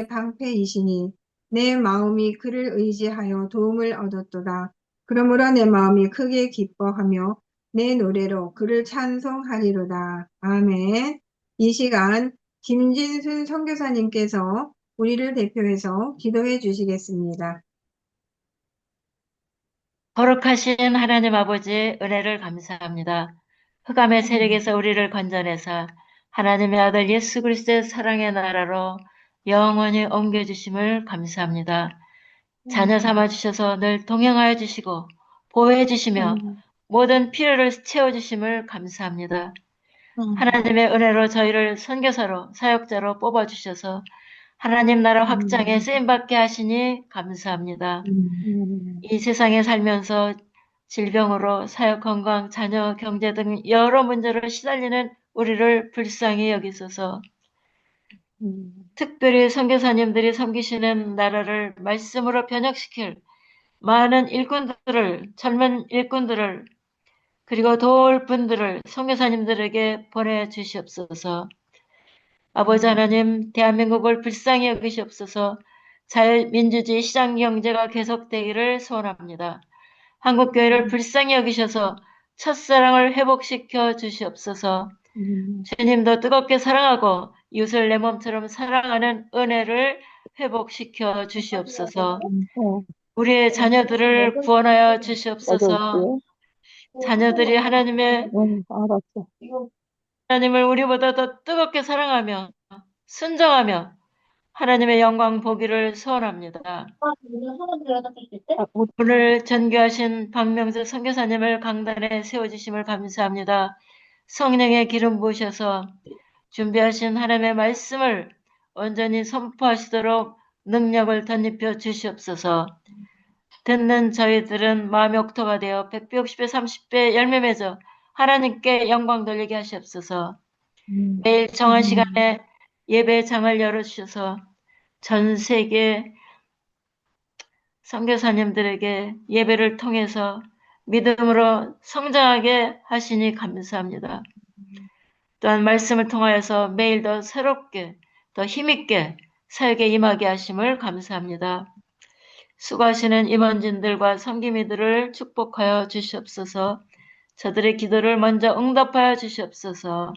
방패이시니 내 마음이 그를 의지하여 도움을 얻었도다. 그러므로 내 마음이 크게 기뻐하며 내 노래로 그를 찬송하리로다. 아멘. 이 시간 김진순 선교사님께서 우리를 대표해서 기도해 주시겠습니다. 거룩하신 하나님 아버지 은혜를 감사합니다. 흑암의 세력에서 우리를 건져내사 하나님의 아들 예수 그리스도의 사랑의 나라로 영원히 옮겨주심을 감사합니다. 자녀 삼아주셔서 늘 동행하여 주시고 보호해 주시며 모든 필요를 채워주심을 감사합니다. 하나님의 은혜로 저희를 선교사로 사역자로 뽑아주셔서 하나님 나라 확장에 쓰임받게 하시니 감사합니다. 이 세상에 살면서 질병으로 사역 건강, 자녀, 경제 등 여러 문제로 시달리는 우리를 불쌍히 여기소서. 특별히 선교사님들이 섬기시는 나라를 말씀으로 변혁시킬 많은 일꾼들을, 젊은 일꾼들을, 그리고 도울 분들을 선교사님들에게 보내주시옵소서. 아버지 하나님, 대한민국을 불쌍히 여기시옵소서. 자유민주주의 시장경제가 계속되기를 소원합니다. 한국교회를 불쌍히 여기셔서 첫사랑을 회복시켜 주시옵소서. 주님도 뜨겁게 사랑하고 이웃을 내 몸처럼 사랑하는 은혜를 회복시켜 주시옵소서. 우리의 자녀들을 구원하여 주시옵소서. 자녀들이 하나님을 우리보다 더 뜨겁게 사랑하며 순종하며 하나님의 영광 보기를 소원합니다. 오늘 전교하신 박명수 선교사님을 강단에 세워주심을 감사합니다. 성령의 기름 부으셔서 준비하신 하나님의 말씀을 온전히 선포하시도록 능력을 덧입혀 주시옵소서. 듣는 저희들은 마음의 옥토가 되어 100배, 60배, 30배 열매 맺어 하나님께 영광 돌리게 하시옵소서. 매일 정한 시간에 예배장을 열어주셔서 전 세계 선교사님들에게 예배를 통해서 믿음으로 성장하게 하시니 감사합니다. 또한 말씀을 통하여서 매일 더 새롭게, 더 힘있게 사역에 임하게 하심을 감사합니다. 수고하시는 임원진들과 섬기미들을 축복하여 주시옵소서. 저들의 기도를 먼저 응답하여 주시옵소서.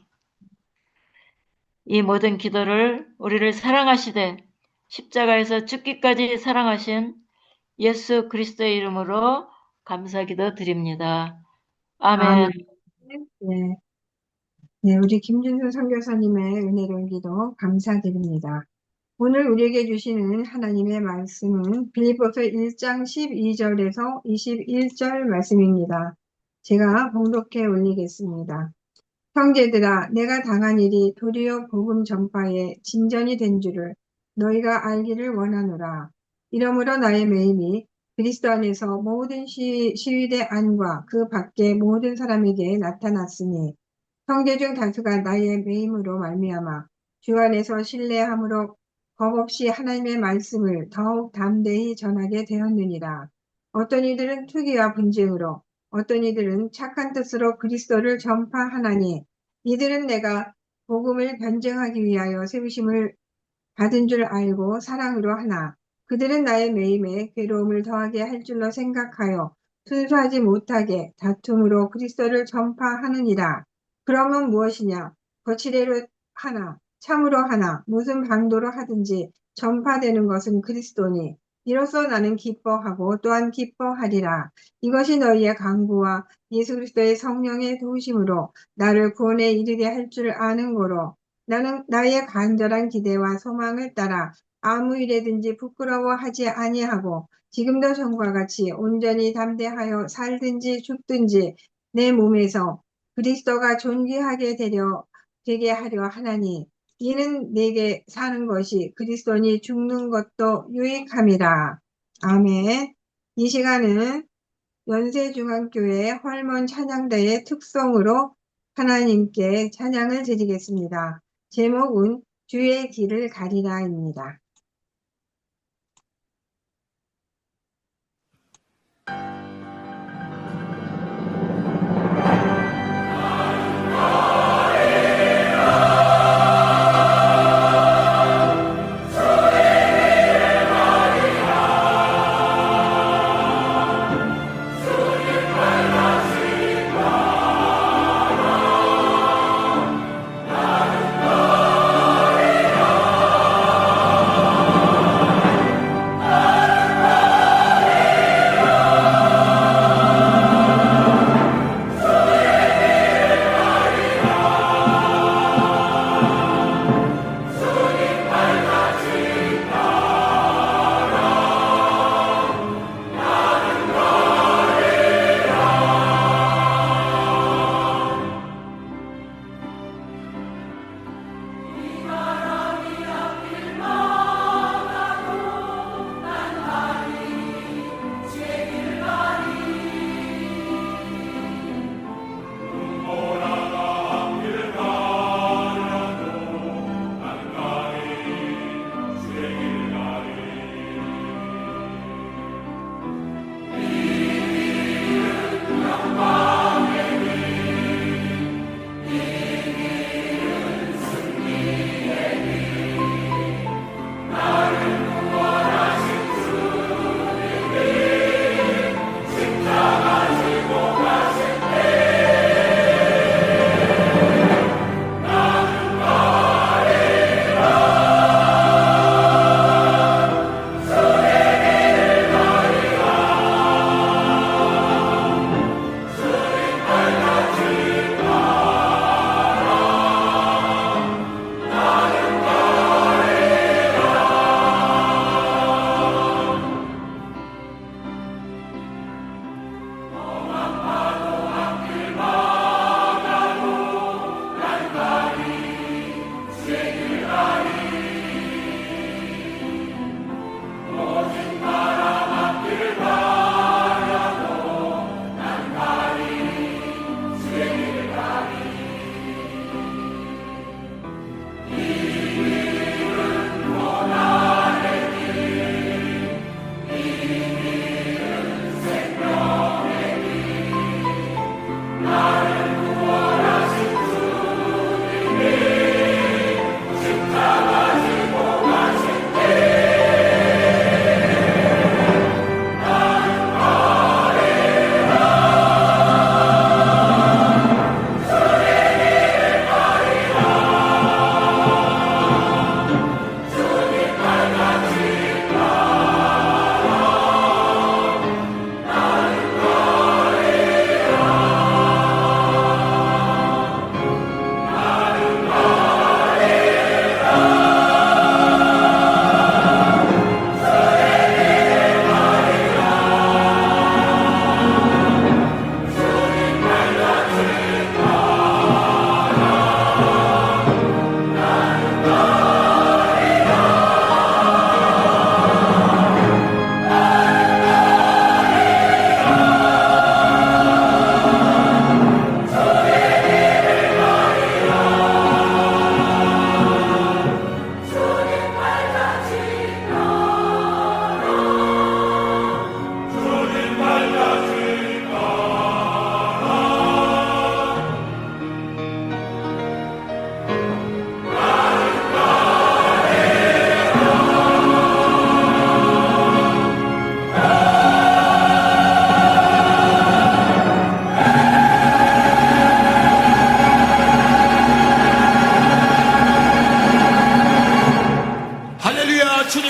이 모든 기도를 우리를 사랑하시되 십자가에서 죽기까지 사랑하신 예수 그리스도의 이름으로 감사기도 드립니다. 아멘. 네. 네, 우리 김준수 선교사님의 은혜로운 기도 감사드립니다. 오늘 우리에게 주시는 하나님의 말씀은 빌립보서 1장 12절에서 21절 말씀입니다. 제가 봉독해 올리겠습니다. 형제들아, 내가 당한 일이 도리어 복음 전파에 진전이 된 줄을 너희가 알기를 원하노라. 이러므로 나의 매임이 그리스도 안에서 모든 시위대 안과 그 밖의 모든 사람에게 나타났으니 형제 중 다수가 나의 매임으로 말미암아 주 안에서 신뢰함으로 겁없이 하나님의 말씀을 더욱 담대히 전하게 되었느니라. 어떤 이들은 투기와 분쟁으로, 어떤 이들은 착한 뜻으로 그리스도를 전파하나니 이들은 내가 복음을 변증하기 위하여 세우심을 받은 줄 알고 사랑으로 하나 그들은 나의 매임에 괴로움을 더하게 할 줄로 생각하여 순수하지 못하게 다툼으로 그리스도를 전파하느니라. 그러면 무엇이냐? 거칠애로 하나, 참으로 하나, 무슨 방도로 하든지 전파되는 것은 그리스도니 이로써 나는 기뻐하고 또한 기뻐하리라. 이것이 너희의 강구와 예수 그리스도의 성령의 도우심으로 나를 구원에 이르게 할 줄 아는 거로 나는 나의 간절한 기대와 소망을 따라 아무 일에든지 부끄러워하지 아니하고 지금도 전과 같이 온전히 담대하여 살든지 죽든지 내 몸에서 그리스도가 존귀하게 되게 하려 하나니 이는 내게 사는 것이 그리스도니 죽는 것도 유익함이라. 아멘. 이 시간은 연세중앙교회 헐몬 찬양대의 특성으로 하나님께 찬양을 드리겠습니다. 제목은 주의 길을 가리라입니다. 주의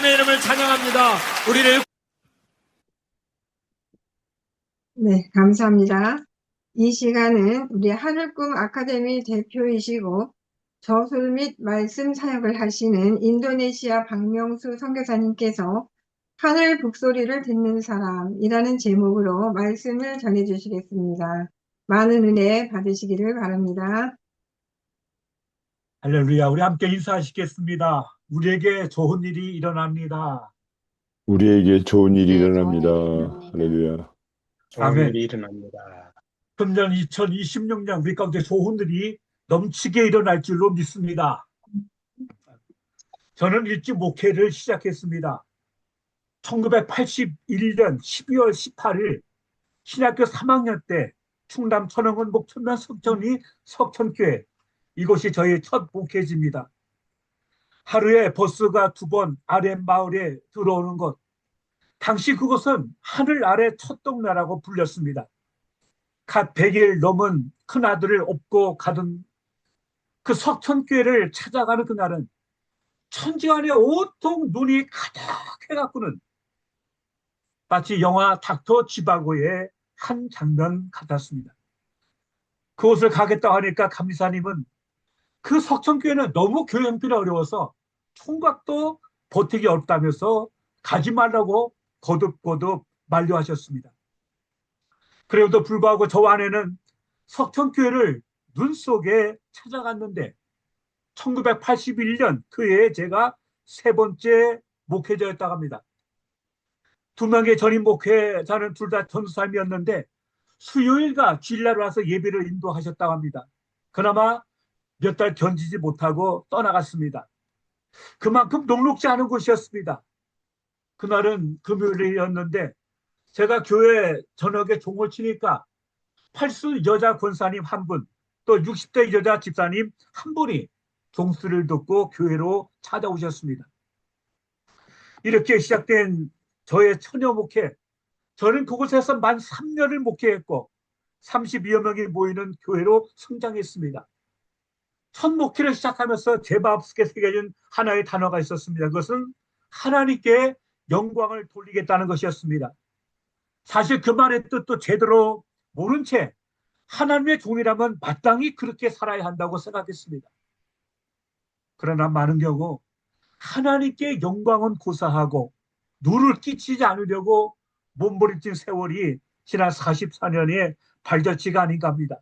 주님의 이름을 찬양합니다. 우리를 네, 감사합니다. 이 시간은 우리 하늘꿈 아카데미 대표이시고 저술 및 말씀 사역을 하시는 인도네시아 박명수 선교사님께서 하늘 북소리를 듣는 사람이라는 제목으로 말씀을 전해주시겠습니다. 많은 은혜 받으시기를 바랍니다. 할렐루야. 우리 함께 인사하시겠습니다. 우리에게 좋은 일이 일어납니다. 우리에게 좋은 일이 네, 일어납니다. 좋은 일이 일어납니다. 할렐루야. 좋은 아멘. 일이 일어납니다. 금년 2026년 우리 가운데 좋은 일이 넘치게 일어날 줄로 믿습니다. 저는 일찍 목회를 시작했습니다. 1981년 12월 18일 신학교 3학년 때 충남 천흥원 목천면 석천리 석천교회, 이곳이 저의 첫 목회지입니다. 하루에 버스가 2번 아랫 마을에 들어오는 것, 당시 그곳은 하늘 아래 첫 동네라고 불렸습니다. 갓 100일 넘은 큰아들을 업고 가던 그 석천교회를 찾아가는 그날은 천지간에 온통 눈이 가득해갖고는 마치 영화 닥터 지바고의 한 장면 같았습니다. 그곳을 가겠다고 하니까 감리사님은 그 석천교회는 너무 교회 형편이 어려워서 총각도 버티기 어렵다면서 가지 말라고 거듭거듭 만류하셨습니다. 그래도 불구하고 저 아내는 석천교회를 눈 속에 찾아갔는데 1981년 그 해에 제가 3번째 목회자였다고 합니다. 2명의 전임 목회자는 둘 다 전도사님이었는데 수요일과 주일날 와서 예배를 인도하셨다고 합니다. 그나마 몇 달 견디지 못하고 떠나갔습니다. 그만큼 녹록지 않은 곳이었습니다. 그날은 금요일이었는데 제가 교회 저녁에 종을 치니까 80 여자 권사님 한 분, 또 60대 여자 집사님 한 분이 종수를 듣고 교회로 찾아오셨습니다. 이렇게 시작된 저의 처녀 목회, 저는 그곳에서 만 3년을 목회했고 32여 명이 모이는 교회로 성장했습니다. 첫 목회를 시작하면서 제 마음속에 새겨진 하나의 단어가 있었습니다. 그것은 하나님께 영광을 돌리겠다는 것이었습니다. 사실 그 말의 뜻도 제대로 모른 채 하나님의 종이라면 마땅히 그렇게 살아야 한다고 생각했습니다. 그러나 많은 경우 하나님께 영광은 고사하고 누를 끼치지 않으려고 몸부림친 세월이 지난 44년의 발자취가 아닌가 합니다.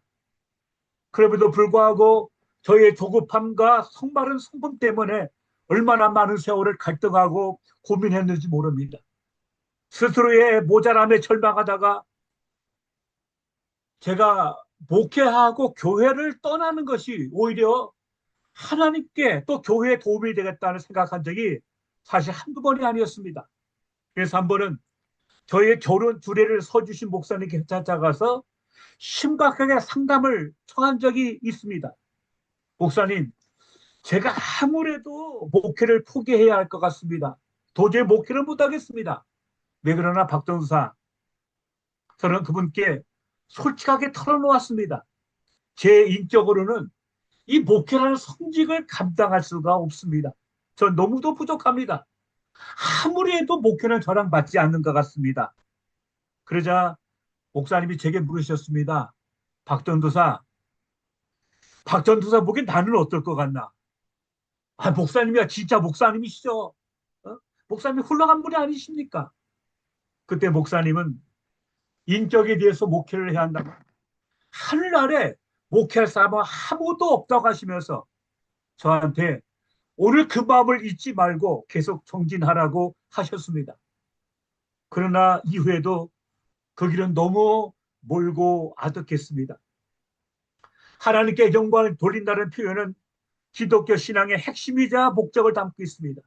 그럼에도 불구하고 저의 조급함과 성바른 성품 때문에 얼마나 많은 세월을 갈등하고 고민했는지 모릅니다. 스스로의 모자람에 절망하다가 제가 목회하고 교회를 떠나는 것이 오히려 하나님께 또 교회에 도움이 되겠다는 생각한 적이 사실 한두 번이 아니었습니다. 그래서 한 번은 저의 결혼 주례를 서주신 목사님께 찾아가서 심각하게 상담을 청한 적이 있습니다. 목사님, 제가 아무래도 목회를 포기해야 할 것 같습니다. 도저히 목회를 못하겠습니다. 왜 그러나 박전사, 저는 그분께 솔직하게 털어놓았습니다. 제 인격으로는 이 목회라는 성직을 감당할 수가 없습니다. 전 너무도 부족합니다. 아무리 해도 목회는 저랑 맞지 않는 것 같습니다. 그러자 목사님이 제게 물으셨습니다. 박전도사 보기엔 나는 어떨 것 같나? 아, 목사님이야 진짜 목사님이시죠? 목사님이 훌륭한 분이 아니십니까? 그때 목사님은 인격에 대해서 목회를 해야 한다. 하늘 아래 목회할 사람은 아무도 없다고 하시면서 저한테 오늘 그 마음을 잊지 말고 계속 정진하라고 하셨습니다. 그러나 이후에도 그 길은 너무 멀고 아득했습니다. 하나님께 영광을 돌린다는 표현은 기독교 신앙의 핵심이자 목적을 담고 있습니다.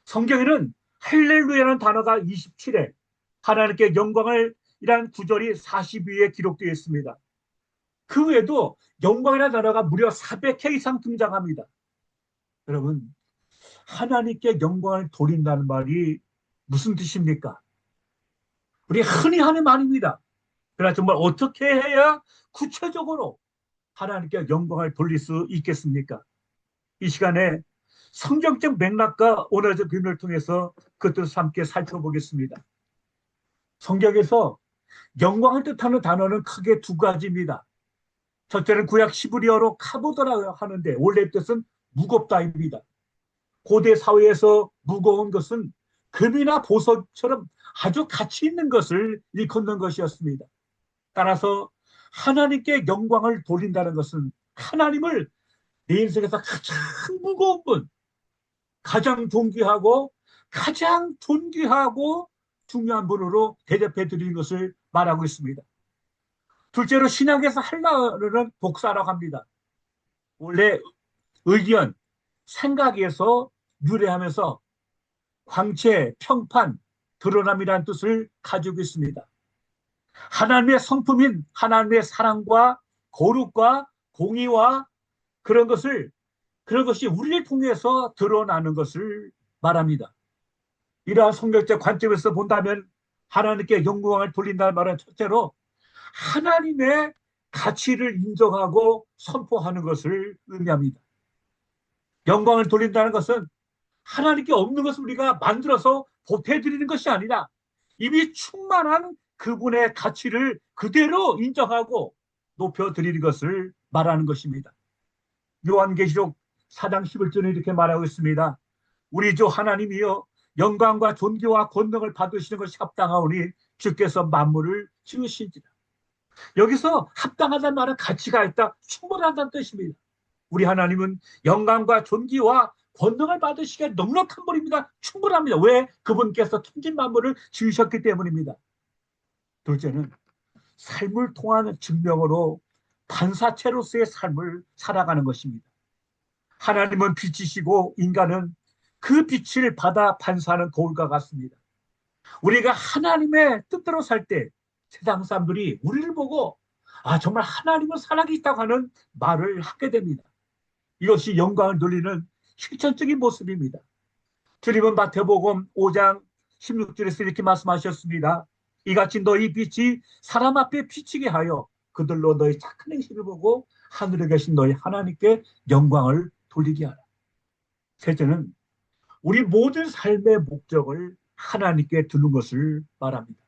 성경에는 할렐루야라는 단어가 27회, 하나님께 영광을 이란 구절이 42회 기록되어 있습니다. 그 외에도 영광이라는 단어가 무려 400회 이상 등장합니다. 여러분, 하나님께 영광을 돌린다는 말이 무슨 뜻입니까? 우리 흔히 하는 말입니다. 그러나 정말 어떻게 해야 구체적으로 하나님께 영광을 돌릴 수 있겠습니까? 이 시간에 성경적 맥락과 오너적 비밀을 통해서 그 뜻을 함께 살펴보겠습니다. 성경에서 영광을 뜻하는 단어는 크게 두 가지입니다. 첫째는 구약 히브리어로 카보드라고 하는데 원래 뜻은 무겁다입니다. 고대 사회에서 무거운 것은 금이나 보석처럼 아주 가치 있는 것을 일컫는 것이었습니다. 따라서 하나님께 영광을 돌린다는 것은 하나님을 내 인생에서 가장 무거운 분, 가장 존귀하고 가장 존귀하고 중요한 분으로 대접해 드리는 것을 말하고 있습니다. 둘째로 신약에서 할라는 복사라고 합니다. 원래 의견, 생각에서 유래하면서 광채, 평판, 드러남이라는 뜻을 가지고 있습니다. 하나님의 성품인 하나님의 사랑과 거룩과 공의와 그런 것이 우리를 통해서 드러나는 것을 말합니다. 이러한 성경적 관점에서 본다면 하나님께 영광을 돌린다는 말은 첫째로 하나님의 가치를 인정하고 선포하는 것을 의미합니다. 영광을 돌린다는 것은 하나님께 없는 것을 우리가 만들어서 보태드리는 것이 아니라 이미 충만한 그분의 가치를 그대로 인정하고 높여드리는 것을 말하는 것입니다. 요한계시록 4장 11절에 이렇게 말하고 있습니다. 우리 주 하나님이여 영광과 존귀와 권능을 받으시는 것이 합당하오니 주께서 만물을 지으신지라. 여기서 합당하다는 말은 가치가 있다, 충분하다는 뜻입니다. 우리 하나님은 영광과 존귀와 권능을 받으시기에 넉넉한 분입니다. 충분합니다. 왜? 그분께서 천지 만물을 지으셨기 때문입니다. 둘째는 삶을 통한 증명으로 반사체로서의 삶을 살아가는 것입니다. 하나님은 빛이시고 인간은 그 빛을 받아 반사하는 거울과 같습니다. 우리가 하나님의 뜻대로 살 때 세상 사람들이 우리를 보고 정말 하나님은 살아계시다고 하는 말을 하게 됩니다. 이것이 영광을 돌리는 실천적인 모습입니다. 주님은 마태복음 5장 16절에서 이렇게 말씀하셨습니다. 이같이 너희 빛이 사람 앞에 비치게 하여 그들로 너희 착한 행실을 보고 하늘에 계신 너희 하나님께 영광을 돌리게 하라. 셋째는 우리 모든 삶의 목적을 하나님께 두는 것을 말합니다.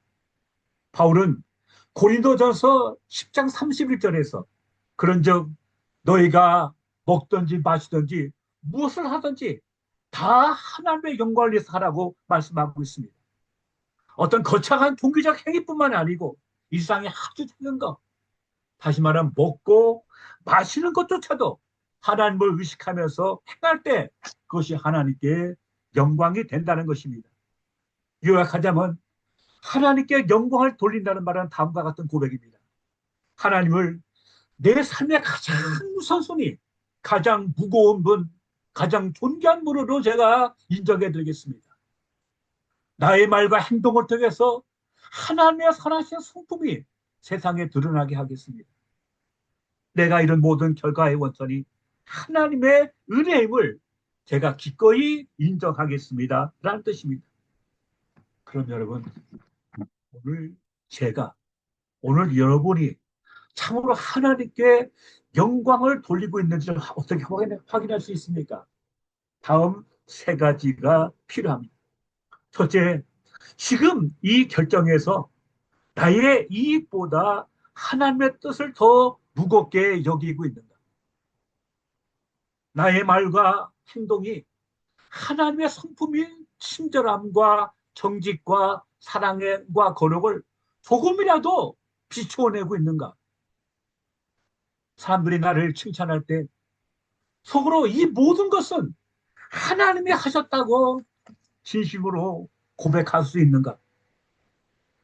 바울은 고린도전서 10장 31절에서 그런즉 너희가 먹든지 마시든지 무엇을 하든지 다 하나님의 영광을 위해서 하라고 말씀하고 있습니다. 어떤 거창한 종교적 행위뿐만 아니고 일상의 아주 작은 것, 다시 말하면 먹고 마시는 것조차도 하나님을 의식하면서 행할 때 그것이 하나님께 영광이 된다는 것입니다. 요약하자면 하나님께 영광을 돌린다는 말은 다음과 같은 고백입니다. 하나님을 내 삶의 가장 우선순위, 가장 무거운 분, 가장 존귀한 분으로 제가 인정해 드리겠습니다. 나의 말과 행동을 통해서 하나님의 선하신 성품이 세상에 드러나게 하겠습니다. 내가 이런 모든 결과의 원천이 하나님의 은혜임을 제가 기꺼이 인정하겠습니다. 라는 뜻입니다. 그럼 여러분, 오늘 여러분이 참으로 하나님께 영광을 돌리고 있는지를 어떻게 확인할 수 있습니까? 다음 세 가지가 필요합니다. 첫째, 지금 이 결정에서 나의 이익보다 하나님의 뜻을 더 무겁게 여기고 있는가? 나의 말과 행동이 하나님의 성품인 친절함과 정직과 사랑과 거룩을 조금이라도 비추어내고 있는가? 사람들이 나를 칭찬할 때 속으로 이 모든 것은 하나님이 하셨다고 진심으로 고백할 수 있는가?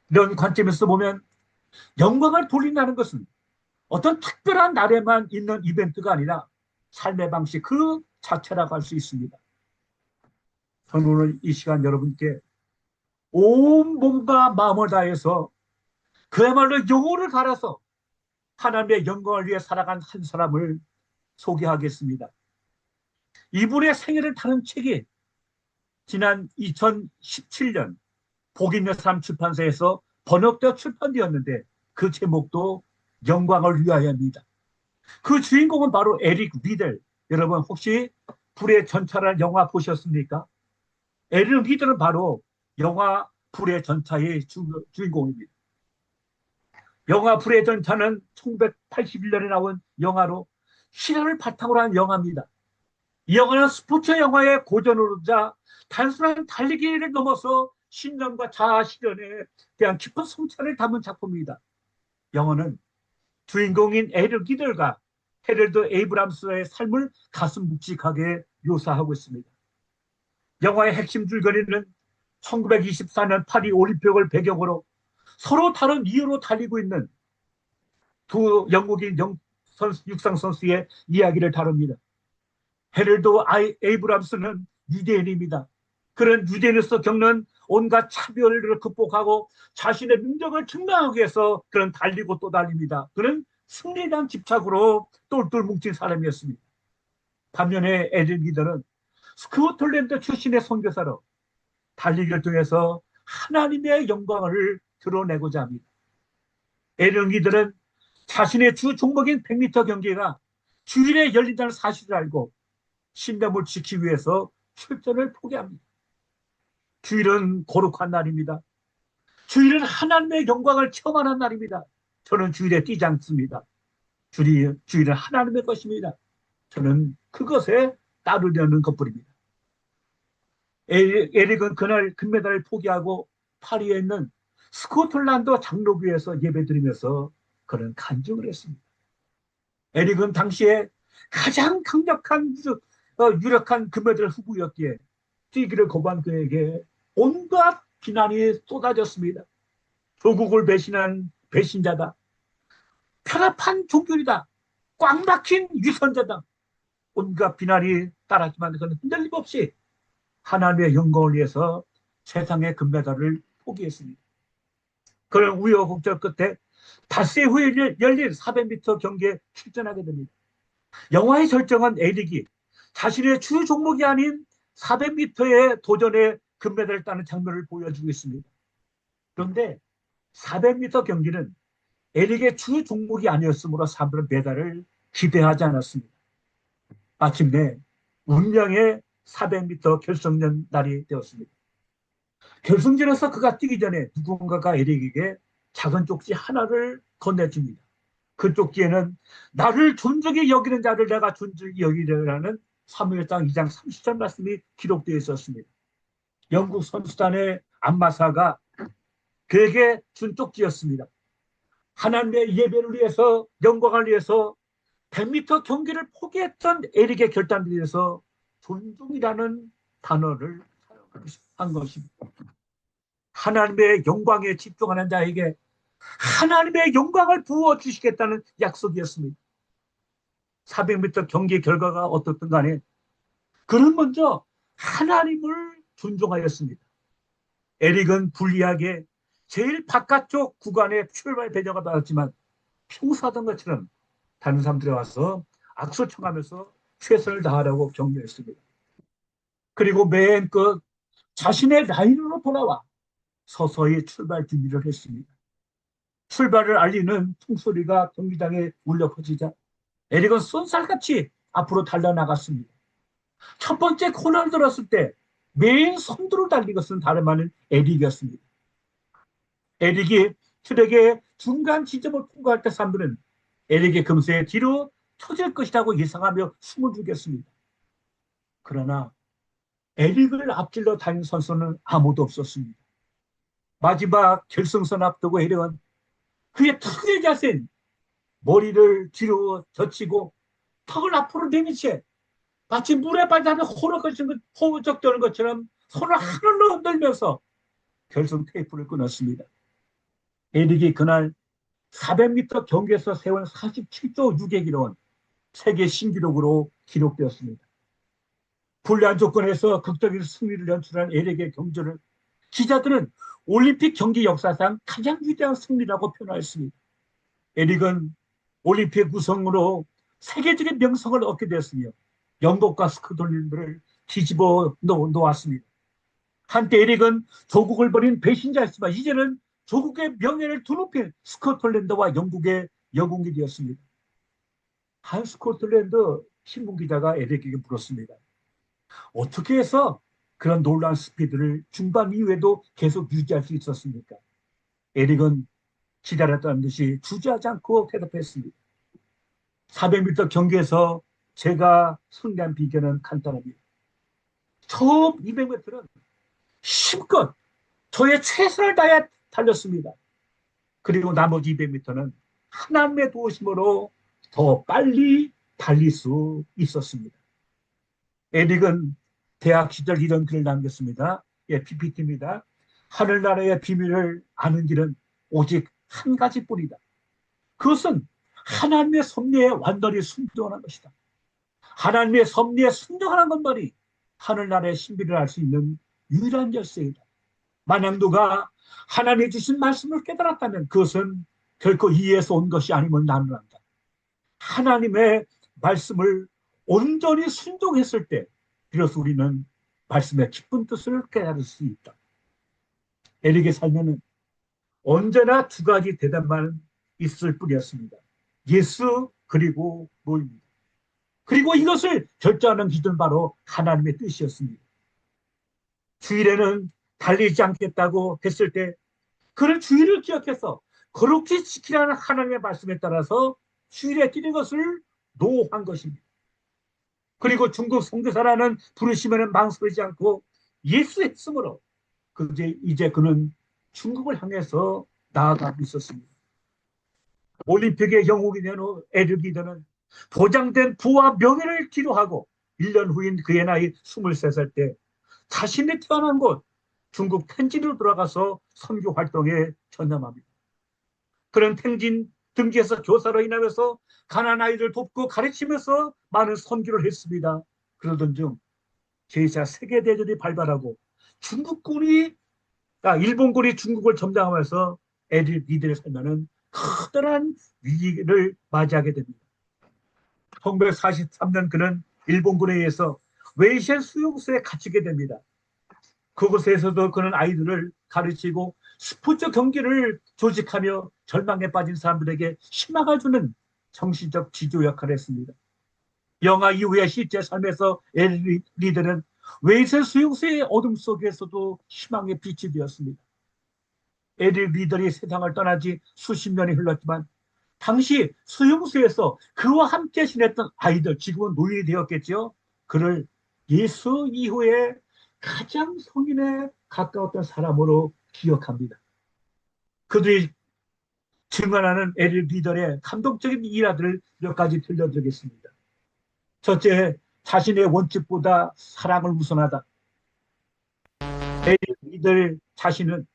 이런 관점에서 보면 영광을 돌린다는 것은 어떤 특별한 날에만 있는 이벤트가 아니라 삶의 방식 그 자체라고 할 수 있습니다. 저는 오늘 이 시간 여러분께 온 몸과 마음을 다해서 그야말로 영혼을 갈아서 하나님의 영광을 위해 살아간 한 사람을 소개하겠습니다. 이분의 생애를 다룬 책이 지난 2017년 복 있는 삶 출판사에서 번역되어 출판되었는데 그 제목도 영광을 위하여입니다. 그 주인공은 바로 에릭 리델. 여러분 혹시 불의 전차라는 영화 보셨습니까? 에릭 리더는 바로 영화 불의 전차의 주인공입니다. 영화 불의 전차는 1981년에 나온 영화로 실화를 바탕으로 한 영화입니다. 이 영화는 스포츠 영화의 고전으로자 단순한 달리기를 넘어서 신념과 자아 실현에 대한 깊은 성찰을 담은 작품입니다. 영화는 주인공인 에릭 리더가 헤럴드 에이브람스의 삶을 가슴 묵직하게 묘사하고 있습니다. 영화의 핵심 줄거리는 1924년 파리 올림픽을 배경으로 서로 다른 이유로 달리고 있는 두 영국인 육상 선수의 이야기를 다룹니다. 헤럴드 에이브람스는 유대인입니다. 그런 유대인으로서 겪는 온갖 차별을 극복하고 자신의 능력을 증명하기 위해서 그런 달리고 또 달립니다. 그는 승리에 대한 집착으로 똘똘 뭉친 사람이었습니다. 반면에 에릭 리더는 스코틀랜드 출신의 선교사로 달리기를 통해서 하나님의 영광을 드러내고자 합니다. 에릭 리더는 자신의 주 종목인 100m 경기가 주일에 열린다는 사실을 알고 신념을 지키기 위해서 출전을 포기합니다. 주일은 거룩한 날입니다. 주일은 하나님의 영광을 체험하는 날입니다. 저는 주일에 뛰지 않습니다. 주일은 하나님의 것입니다. 저는 그것에 따르려는 것뿐입니다. 에릭은 그날 금메달을 포기하고 파리에 있는 스코틀랜드 장로교에서 예배드리면서 그런 간증을 했습니다. 에릭은 당시에 가장 강력한 유력한 금메달 후보였기에 뛰기를 거부한 그에게 온갖 비난이 쏟아졌습니다. 조국을 배신한 배신자다. 편협한 종교이다. 꽉 막힌 위선자다. 온갖 비난이 따랐지만 그는 흔들림 없이 하나님의 영광을 위해서 세상의 금메달을 포기했습니다. 그런 우여곡절 끝에 닷새 후에 열린 400m 경기에 출전하게 됩니다. 영화의 절정은 에릭이 자신의 주 종목이 아닌 400m의 도전에 금메달을 따는 장면을 보여주고 있습니다. 그런데 400m 경기는 에릭의 주 종목이 아니었으므로 사람들은 메달을 기대하지 않았습니다. 마침내 운명의 400m 결승전 날이 되었습니다. 결승전에서 그가 뛰기 전에 누군가가 에릭에게 작은 쪽지 하나를 건네줍니다. 그 쪽지에는 나를 존중히 여기는 자를 내가 존중히 여기려라는 사무엘상 2장 30절 말씀이 기록되어 있었습니다. 영국 선수단의 안마사가 그에게 준 쪽지였습니다. 하나님의 예배를 위해서 영광을 위해서 100m 경기를 포기했던 에릭의 결단에 대해서 존중이라는 단어를 사용한 것입니다. 하나님의 영광에 집중하는 자에게 하나님의 영광을 부어주시겠다는 약속이었습니다. 400m 경기 결과가 어떻든 간에 그는 먼저 하나님을 존중하였습니다. 에릭은 불리하게 제일 바깥쪽 구간에 출발 배정을 받았지만 평소하던 것처럼 다른 사람들이 와서 악수 청하면서 최선을 다하라고 격려했습니다. 그리고 맨 끝 자신의 라인으로 돌아와 서서히 출발 준비를 했습니다. 출발을 알리는 총소리가 경기장에 울려 퍼지자 에릭은 쏜살같이 앞으로 달려나갔습니다. 첫 번째 코너를 들었을 때 맨 선두로 달린 것은 다름 아닌 에릭이었습니다. 에릭이 트랙의 중간 지점을 통과할 때 사람들은 에릭의 금세 뒤로 터질 것이라고 예상하며 숨을 죽였습니다. 그러나 에릭을 앞질러 다닌 선수는 아무도 없었습니다. 마지막 결승선 앞두고 에릭은 그의 특유의 자세인 머리를 뒤로 젖히고 턱을 앞으로 내민 채 마치 물에 빠져서 호적되는 것처럼 손을 하늘로 흔들면서 결승 테이프를 끊었습니다. 에릭이 그날 400m 경기에서 세운 47조 6의 기록은 세계 신기록으로 기록되었습니다. 불리한 조건에서 극적인 승리를 연출한 에릭의 경주를 기자들은 올림픽 경기 역사상 가장 위대한 승리라고 표현하였습니다. 에릭은 올림픽 우승으로 세계적인 명성을 얻게 되었으며 영국과 스코틀랜드를 뒤집어 놓았습니다. 한때 에릭은 조국을 버린 배신자였지만 이제는 조국의 명예를 두높인 스코틀랜드와 영국의 영웅이 되었습니다. 한 스코틀랜드 신문 기자가 에릭에게 물었습니다. 어떻게 해서 그런 놀라운 스피드를 중반 이후에도 계속 유지할 수 있었습니까? 에릭은 기다렸다는 듯이 주저하지 않고 대답했습니다. 400m 경기에서 제가 승리한 비결은 간단합니다. 처음 200m는 힘껏 저의 최선을 다해 달렸습니다. 그리고 나머지 200m는 하나님의 도우심으로 더 빨리 달릴 수 있었습니다. 에릭은 대학 시절 이런 글을 남겼습니다. 예, PPT입니다. 하늘나라의 비밀을 아는 길은 오직 한 가지뿐이다. 그것은 하나님의 섭리에 완전히 순종하는 것이다. 하나님의 섭리에 순종하는 것만이 하늘나라의 신비를 알 수 있는 유일한 열쇠이다. 만약 누가 하나님이 주신 말씀을 깨달았다면 그것은 결코 이에서 온 것이 아님을 나는 안다. 하나님의 말씀을 온전히 순종했을 때 비로소 우리는 말씀의 깊은 뜻을 깨달을 수 있다. 에릭의 삶에는 언제나 두 가지 대답만 있을 뿐이었습니다. 예수 그리고 노입니다. 그리고 이것을 결정하는 기준 바로 하나님의 뜻이었습니다. 주일에는 달리지 않겠다고 했을 때 그는 주일을 기억해서 거룩히 지키라는 하나님의 말씀에 따라서 주일에 뛰는 것을 노한 것입니다. 그리고 중국 선교사라는 부르심에는 망설이지 않고 예수 했으므로 이제 그는 중국을 향해서 나아가고 있었습니다. 올림픽의 영웅이 된 후 에릭 리더는 보장된 부와 명예를 뒤로하고 1년 후인 그의 나이 23살 때 자신이 태어난 곳 중국 텐진으로 돌아가서 선교 활동에 전념합니다. 그런 텐진 등지에서 교사로 일하면서 가난한 아이들 돕고 가르치면서 많은 선교를 했습니다. 그러던 중 제2차 세계대전이 발발하고 일본군이 중국을 점령하면서 에릭 리더의 삶에는 커다란 위기를 맞이하게 됩니다. 1943년 그는 일본군에 의해서 웨이셴 수용소에 갇히게 됩니다. 그곳에서도 그는 아이들을 가르치고 스포츠 경기를 조직하며 절망에 빠진 사람들에게 희망을 주는 정신적 지주 역할을 했습니다. 영화 이후의 실제 삶에서 에릭 리더는 웨이셴 수용소의 어둠 속에서도 희망의 빛이 되었습니다. 에릭 리더의 세상을 떠나지 수십 년이 흘렀지만 당시 수용소에서 그와 함께 지냈던 아이들, 지금은 노인이 되었겠죠. 그를 예수 이후에 가장 성인에 가까웠던 사람으로 기억합니다. 그들이 증언하는 에릭 리더의 감동적인 일화들을 몇 가지 들려드리겠습니다. 첫째, 자신의 원칙보다 사랑을 우선하다. 에릭 리더 자신은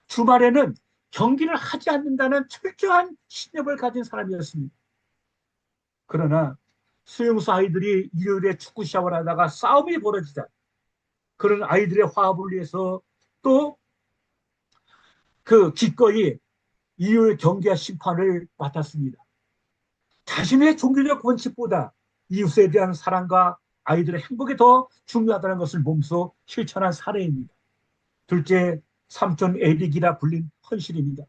주말에는 경기를 하지 않는다는 철저한 신념을 가진 사람이었습니다. 그러나 수용소 아이들이 일요일에 축구 시합을 하다가 싸움이 벌어지자 그런 아이들의 화합을 위해서 또 기꺼이 일요일 경기와 심판을 맡았습니다. 자신의 종교적 원칙보다 이웃에 대한 사랑과 아이들의 행복이 더 중요하다는 것을 몸소 실천한 사례입니다. 둘째, 삼촌 에릭이라 불린 헌신입니다.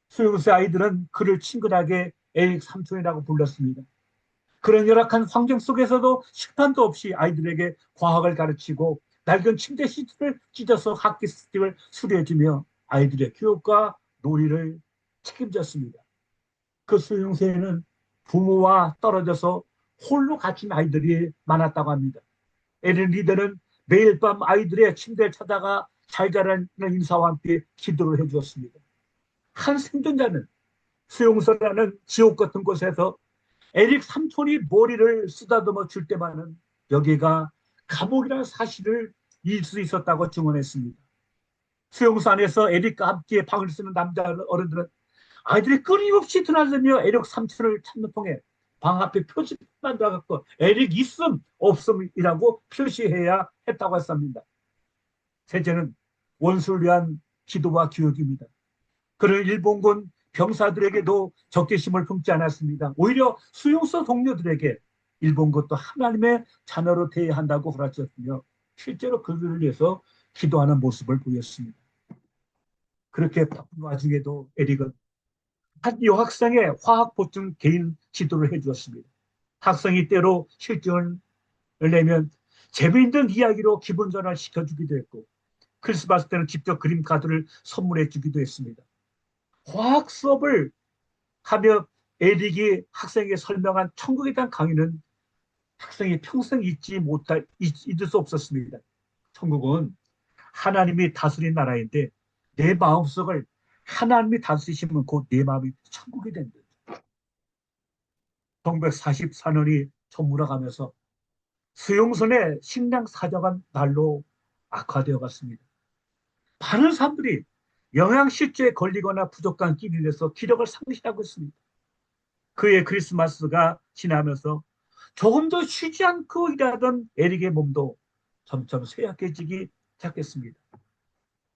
수용소 아이들은 그를 친근하게 에릭 삼촌이라고 불렀습니다. 그런 열악한 환경 속에서도 식판도 없이 아이들에게 과학을 가르치고 낡은 침대 시트를 찢어서 학기 스틱을 수리해주며 아이들의 교육과 놀이를 책임졌습니다. 그 수용소에는 부모와 떨어져서 홀로 갇힌 아이들이 많았다고 합니다. 에릭 리더는 매일 밤 아이들의 침대를 찾아가 잘 자라는 인사와 함께 기도를 해주었습니다. 한 생존자는 수용소라는 지옥 같은 곳에서 에릭 삼촌이 머리를 쓰다듬어 줄 때만은 여기가 감옥이라는 사실을 잊을 수 있었다고 증언했습니다. 수용소 안에서 에릭과 함께 방을 쓰는 남자 어른들은 아이들이 끊임없이 드나들며 에릭 삼촌을 찾는 통에 방 앞에 표지판 달아갖고 에릭 있음 없음이라고 표시해야 했다고 했습니다. 셋째는 원수를 위한 기도와 교육입니다. 그는 일본군 병사들에게도 적개심을 품지 않았습니다. 오히려 수용소 동료들에게 일본군도 하나님의 자녀로 대해야 한다고 가르쳤으며 실제로 그들을 위해서 기도하는 모습을 보였습니다. 그렇게 바쁜 와중에도 에릭은 한 여학생의 화학 보충 개인 지도를 해주었습니다. 학생이 때로 실증을 내면 재미있는 이야기로 기분 전환을 시켜주기도 했고, 크리스마스 때는 직접 그림 카드를 선물해 주기도 했습니다. 화학 수업을 하며 에릭이 학생에게 설명한 천국에 대한 강의는 학생이 평생 잊을 수 없었습니다. 천국은 하나님이 다스린 나라인데 내 마음속을 하나님이 다스리시면 곧 내 마음이 천국이 된다. 1944년이 저물어가면서 수용선의 식량 사정한 날로 악화되어 갔습니다. 많은 사람들이 영양실조에 걸리거나 부족한 끼니에서 기력을 상실하고 있습니다. 그의 크리스마스가 지나면서 조금 더 쉬지 않고 일하던 에릭의 몸도 점점 쇠약해지기 시작했습니다.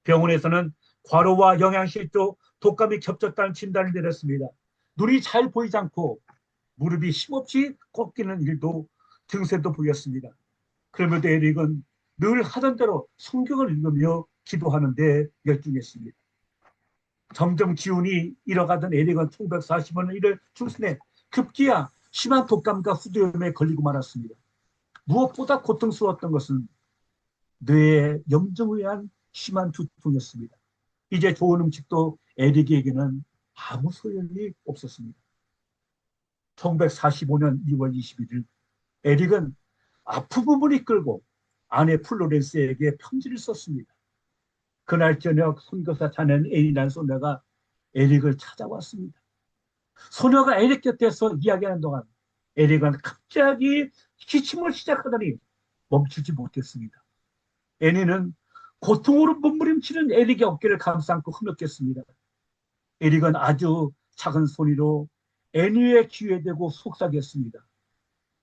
병원에서는 과로와 영양실조, 독감이 겹쳤다는 진단을 내렸습니다. 눈이 잘 보이지 않고 무릎이 힘없이 꺾이는 일도 증세도 보였습니다. 그럼에도 에릭은 늘 하던 대로 성경을 읽으며 기도하는 데 열중했습니다. 점점 기운이 잃어가던 에릭은 1945년 1월 중순에 급기야 심한 독감과 후두염에 걸리고 말았습니다. 무엇보다 고통스러웠던 것은 뇌의 염증에 의한 심한 두통이었습니다. 이제 좋은 음식도 에릭에게는 아무 소용이 없었습니다. 1945년 2월 21일 에릭은 아픈 부분을 이끌고 아내 플로렌스에게 편지를 썼습니다. 그날 저녁 선교사 자네는 애인한 소녀가 에릭을 찾아왔습니다. 소녀가 에릭 곁에서 이야기하는 동안 에릭은 갑자기 기침을 시작하더니 멈추지 못했습니다. 애니는 고통으로 몸부림치는 에릭의 어깨를 감싸안고 흐느꼈습니다. 에릭은 아주 작은 소리로 애니의 귀에 대고 속삭였습니다.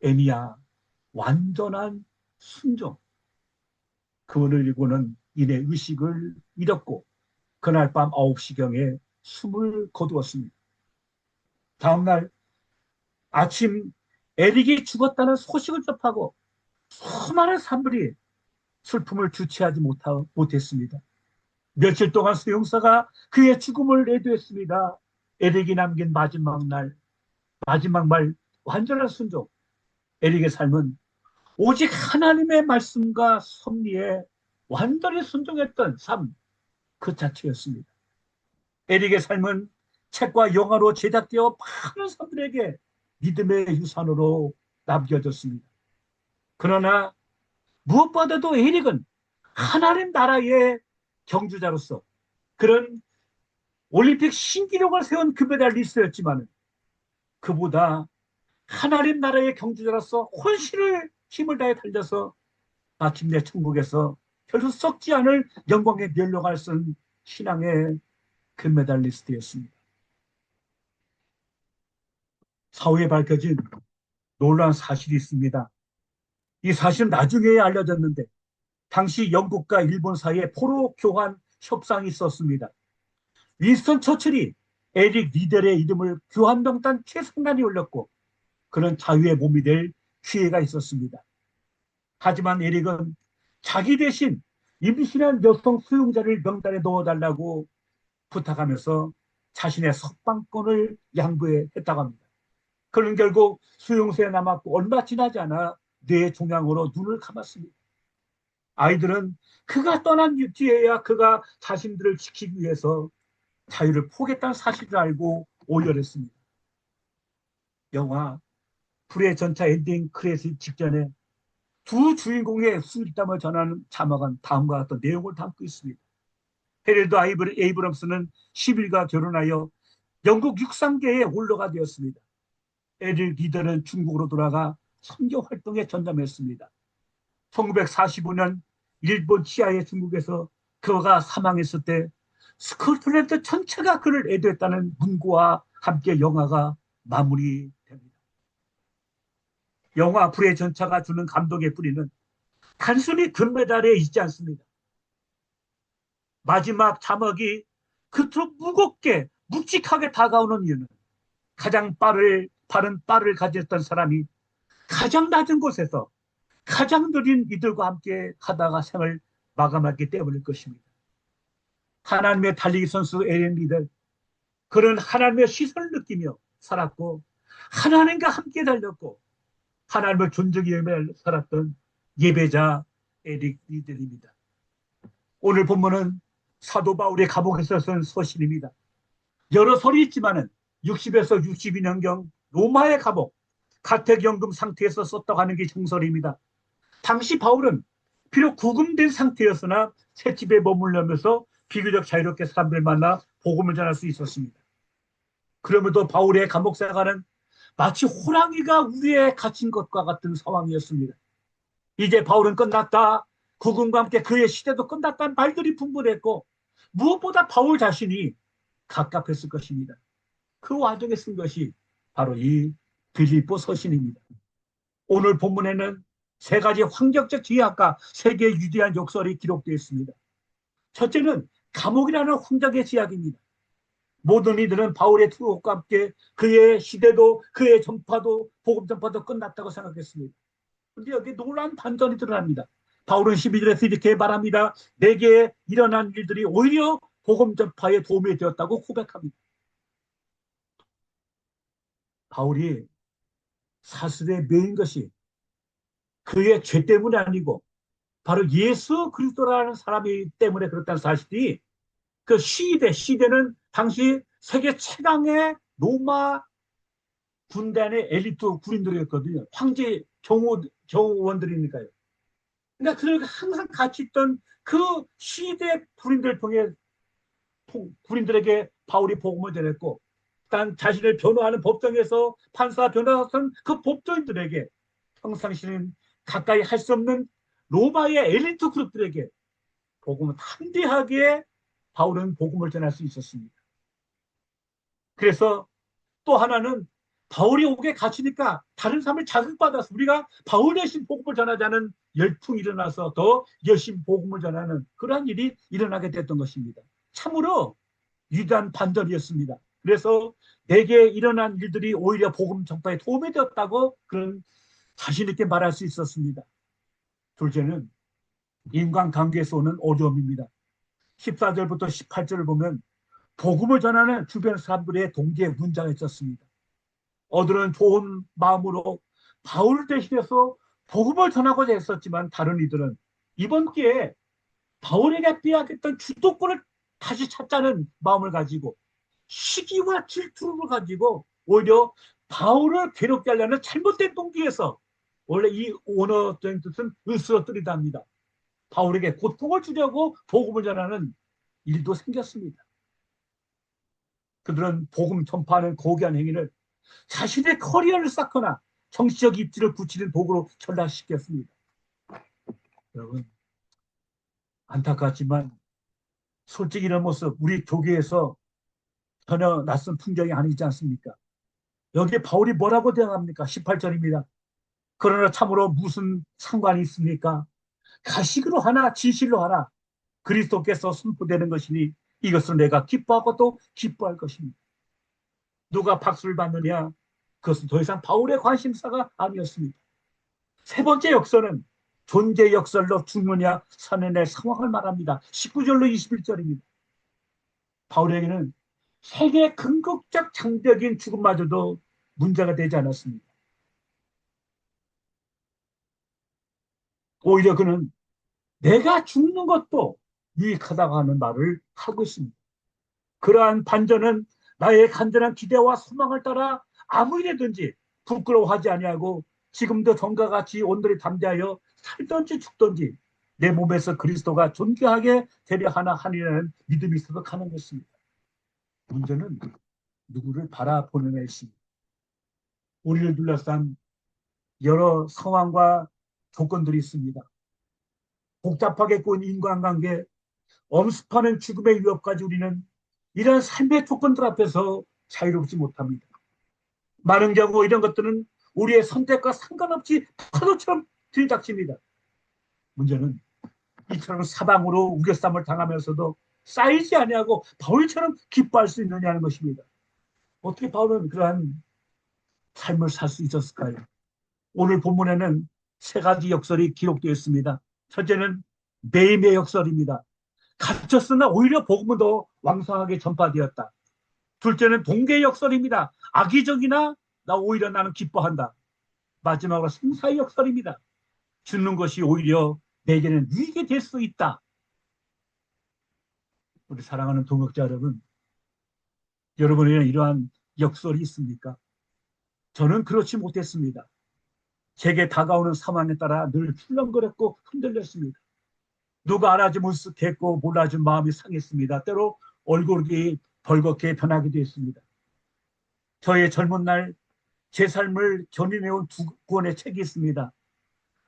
애니야, 완전한 순종. 그를 읽고는 이내 의식을 잃었고 그날 밤 9시경에 숨을 거두었습니다. 다음날 아침 에릭이 죽었다는 소식을 접하고 수많은 사람들이 슬픔을 주체하지 못했습니다. 며칠 동안 수용사가 그의 죽음을 애도했습니다. 에릭이 남긴 마지막 말, 완전한 순종. 에릭의 삶은 오직 하나님의 말씀과 섭리에 완전히 순종했던 삶 그 자체였습니다. 에릭의 삶은 책과 영화로 제작되어 많은 사람들에게 믿음의 유산으로 남겨졌습니다. 그러나 무엇보다도 에릭은 하나님 나라의 경주자로서 그런 올림픽 신기록을 세운 금메달리스트였지만 그보다 하나님 나라의 경주자로서 혼신을 힘을 다해 달려서 마침내 천국에서 별로 썩지 않을 영광의 면류관을 쓴 신앙의 금메달리스트였습니다. 사후에 밝혀진 놀라운 사실이 있습니다. 이 사실은 나중에 알려졌는데 당시 영국과 일본 사이에 포로 교환 협상이 있었습니다. 윈스턴 처칠이 에릭 리델의 이름을 교환명단 최상단에 올렸고 그는 자유의 몸이 될 기회가 있었습니다. 하지만 에릭은 자기 대신 임신한 여성 수용자를 명단에 넣어달라고 부탁하면서 자신의 석방권을 양보했다고 합니다. 그는 결국 수용소에 남았고 얼마 지나지 않아 뇌 종양으로 눈을 감았습니다. 아이들은 그가 떠난 뒤에야 그가 자신들을 지키기 위해서 자유를 포기했다는 사실을 알고 오열했습니다. 영화 불의 전차 엔딩 크레딧 직전에 두 주인공의 수일담을 전하는 자막은 다음과 같은 내용을 담고 있습니다. 헤럴드 에이브럼스는 10일과 결혼하여 영국 육상계에 올로가 되었습니다. 에릭 리더는 중국으로 돌아가 선교 활동에 전담했습니다. 1945년 일본 치하의 중국에서 그가 사망했을 때 스코틀랜드 전체가 그를 애도했다는 문구와 함께 영화가 마무리됩니다. 영화 불의 전차가 주는 감동의 뿌리는 단순히 금메달에 있지 않습니다. 마지막 자막이 그토록 무겁게 묵직하게 다가오는 이유는 가장 빠른 빠를 가졌던 사람이 가장 낮은 곳에서 가장 느린 이들과 함께 가다가 생을 마감했기 때문일 것입니다. 하나님의 달리기 선수 에릭 리델, 그는 하나님의 시선을 느끼며 살았고 하나님과 함께 달렸고 하나님을 존중하며 살았던 예배자 에릭 리들입니다. 오늘 본문은 사도 바울의 감옥에서 쓴 서신입니다. 여러 설이 있지만은 60에서 62년경 로마의 감옥, 가택연금 상태에서 썼다고 하는 게 정설입니다. 당시 바울은 비록 구금된 상태였으나 셋집에 머물면서 비교적 자유롭게 사람들 만나 복음을 전할 수 있었습니다. 그럼에도 바울의 감옥 생활은 마치 호랑이가 우리에 갇힌 것과 같은 상황이었습니다. 이제 바울은 끝났다. 구금과 함께 그의 시대도 끝났다는 말들이 분분했고 무엇보다 바울 자신이 갑갑했을 것입니다. 그 와중에 쓴 것이 바로 이 빌립보 서신입니다. 오늘 본문에는 세 가지 환경적 지약과 세 개의 위대한 역설이 기록되어 있습니다. 첫째는 감옥이라는 환경의 지약입니다. 모든 이들은 바울의 투옥과 함께 그의 시대도 그의 전파도 복음 전파도 끝났다고 생각했습니다. 그런데 여기 놀라운 반전이 드러납니다. 바울은 12절에서 이렇게 말합니다. 내게 일어난 일들이 오히려 복음 전파에 도움이 되었다고 고백합니다. 바울이 사슬에 매인 것이 그의 죄 때문이 아니고 바로 예수 그리스도라는 사람이 때문에 그렇다는 사실이 그 시대는 당시 세계 최강의 로마 군단의 엘리트 군인들이었거든요. 황제 경호원들이니까요. 그러니까 그들과 항상 같이 있던 그 시대 군인들을 통해 군인들에게 바울이 복음을 전했고 단 자신을 변호하는 법정에서 판사 변호하던 그 법조인들에게 평상시는 가까이 할 수 없는 로마의 엘리트 그룹들에게 복음을 담대하게 바울은 복음을 전할 수 있었습니다. 그래서 또 하나는 바울이 옥에 갇히니까 다른 사람을 자극받아서 우리가 바울 대신 복음을 전하자는 열풍이 일어나서 더 열심히 복음을 전하는 그러한 일이 일어나게 됐던 것입니다. 참으로 위대한 반전이었습니다. 그래서 내게 일어난 일들이 오히려 복음 전파에 도움이 되었다고 그런 자신 있게 말할 수 있었습니다. 둘째는 인간관계에서 오는 어려움입니다. 14절부터 18절을 보면 복음을 전하는 주변 사람들의 동기에 문장이 있었습니다. 어들은 좋은 마음으로 바울을 대신해서 복음을 전하고자 했었지만 다른 이들은 이번 기회에 바울에게 빼앗겼던 주도권을 다시 찾자는 마음을 가지고 시기와 질투를 가지고 오히려 바울을 괴롭게 하려는 잘못된 동기에서 원래 이 원어적인 뜻은 으스러뜨리다입니다. 바울에게 고통을 주려고 복음을 전하는 일도 생겼습니다. 그들은 복음 전파하는 고귀한 행위를 자신의 커리어를 쌓거나 정치적 입지를 굳히는 도구로 전락시켰습니다. 여러분 안타깝지만 솔직히 이런 모습 우리 교계에서 전혀 낯선 풍경이 아니지 않습니까? 여기에 바울이 뭐라고 대응합니까? 18절입니다. 그러나 참으로 무슨 상관이 있습니까? 가식으로 하나 진실로 하나 그리스도께서 선포되는 것이니 이것은 내가 기뻐하고 또 기뻐할 것입니다. 누가 박수를 받느냐? 그것은 더 이상 바울의 관심사가 아니었습니다. 세 번째 역설은 존재 역설로 죽느냐 사느냐의 상황을 말합니다. 19절로 21절입니다. 바울에게는 세계의 궁극적 장벽인 죽음마저도 문제가 되지 않았습니다. 오히려 그는 내가 죽는 것도 유익하다고 하는 말을 하고 있습니다. 그러한 반전은 나의 간절한 기대와 소망을 따라 아무 일이든지 부끄러워하지 아니하고 지금도 전과 같이 온전히 담대하여 살든지 죽든지 내 몸에서 그리스도가 존귀하게 되려 하리라는 믿음이 있어서 가는 것입니다. 문제는 누구를 바라보느냐에 있습니다. 우리를 둘러싼 여러 상황과 조건들이 있습니다. 복잡하게 꾸은 인간관계, 엄습하는 죽음의 위협까지 우리는 이런 삶의 조건들 앞에서 자유롭지 못합니다. 많은 경우 이런 것들은 우리의 선택과 상관없이 파도처럼 들이닥칩니다. 문제는 이처럼 사방으로 우겨쌈을 당하면서도 쌓이지 아니하고 바울처럼 기뻐할 수 있느냐는 것입니다. 어떻게 바울은 그러한 삶을 살 수 있었을까요? 오늘 본문에는 세 가지 역설이 기록되어 있습니다. 첫째는 매임의 역설입니다. 갇혔으나 오히려 복음은 더 왕성하게 전파되었다. 둘째는 동계의 역설입니다. 악의적이나 나 오히려 나는 기뻐한다. 마지막으로 생사의 역설입니다. 죽는 것이 오히려 내게는 유익이 될 수 있다. 우리 사랑하는 동역자 여러분, 여러분에게는 이러한 역설이 있습니까? 저는 그렇지 못했습니다. 제게 다가오는 상황에 따라 늘 출렁거렸고 흔들렸습니다. 누가 알아주면 쓱했고 몰라준 마음이 상했습니다. 때로 얼굴이 벌겋게 변하기도 했습니다. 저의 젊은 날 제 삶을 견인해온 두 권의 책이 있습니다.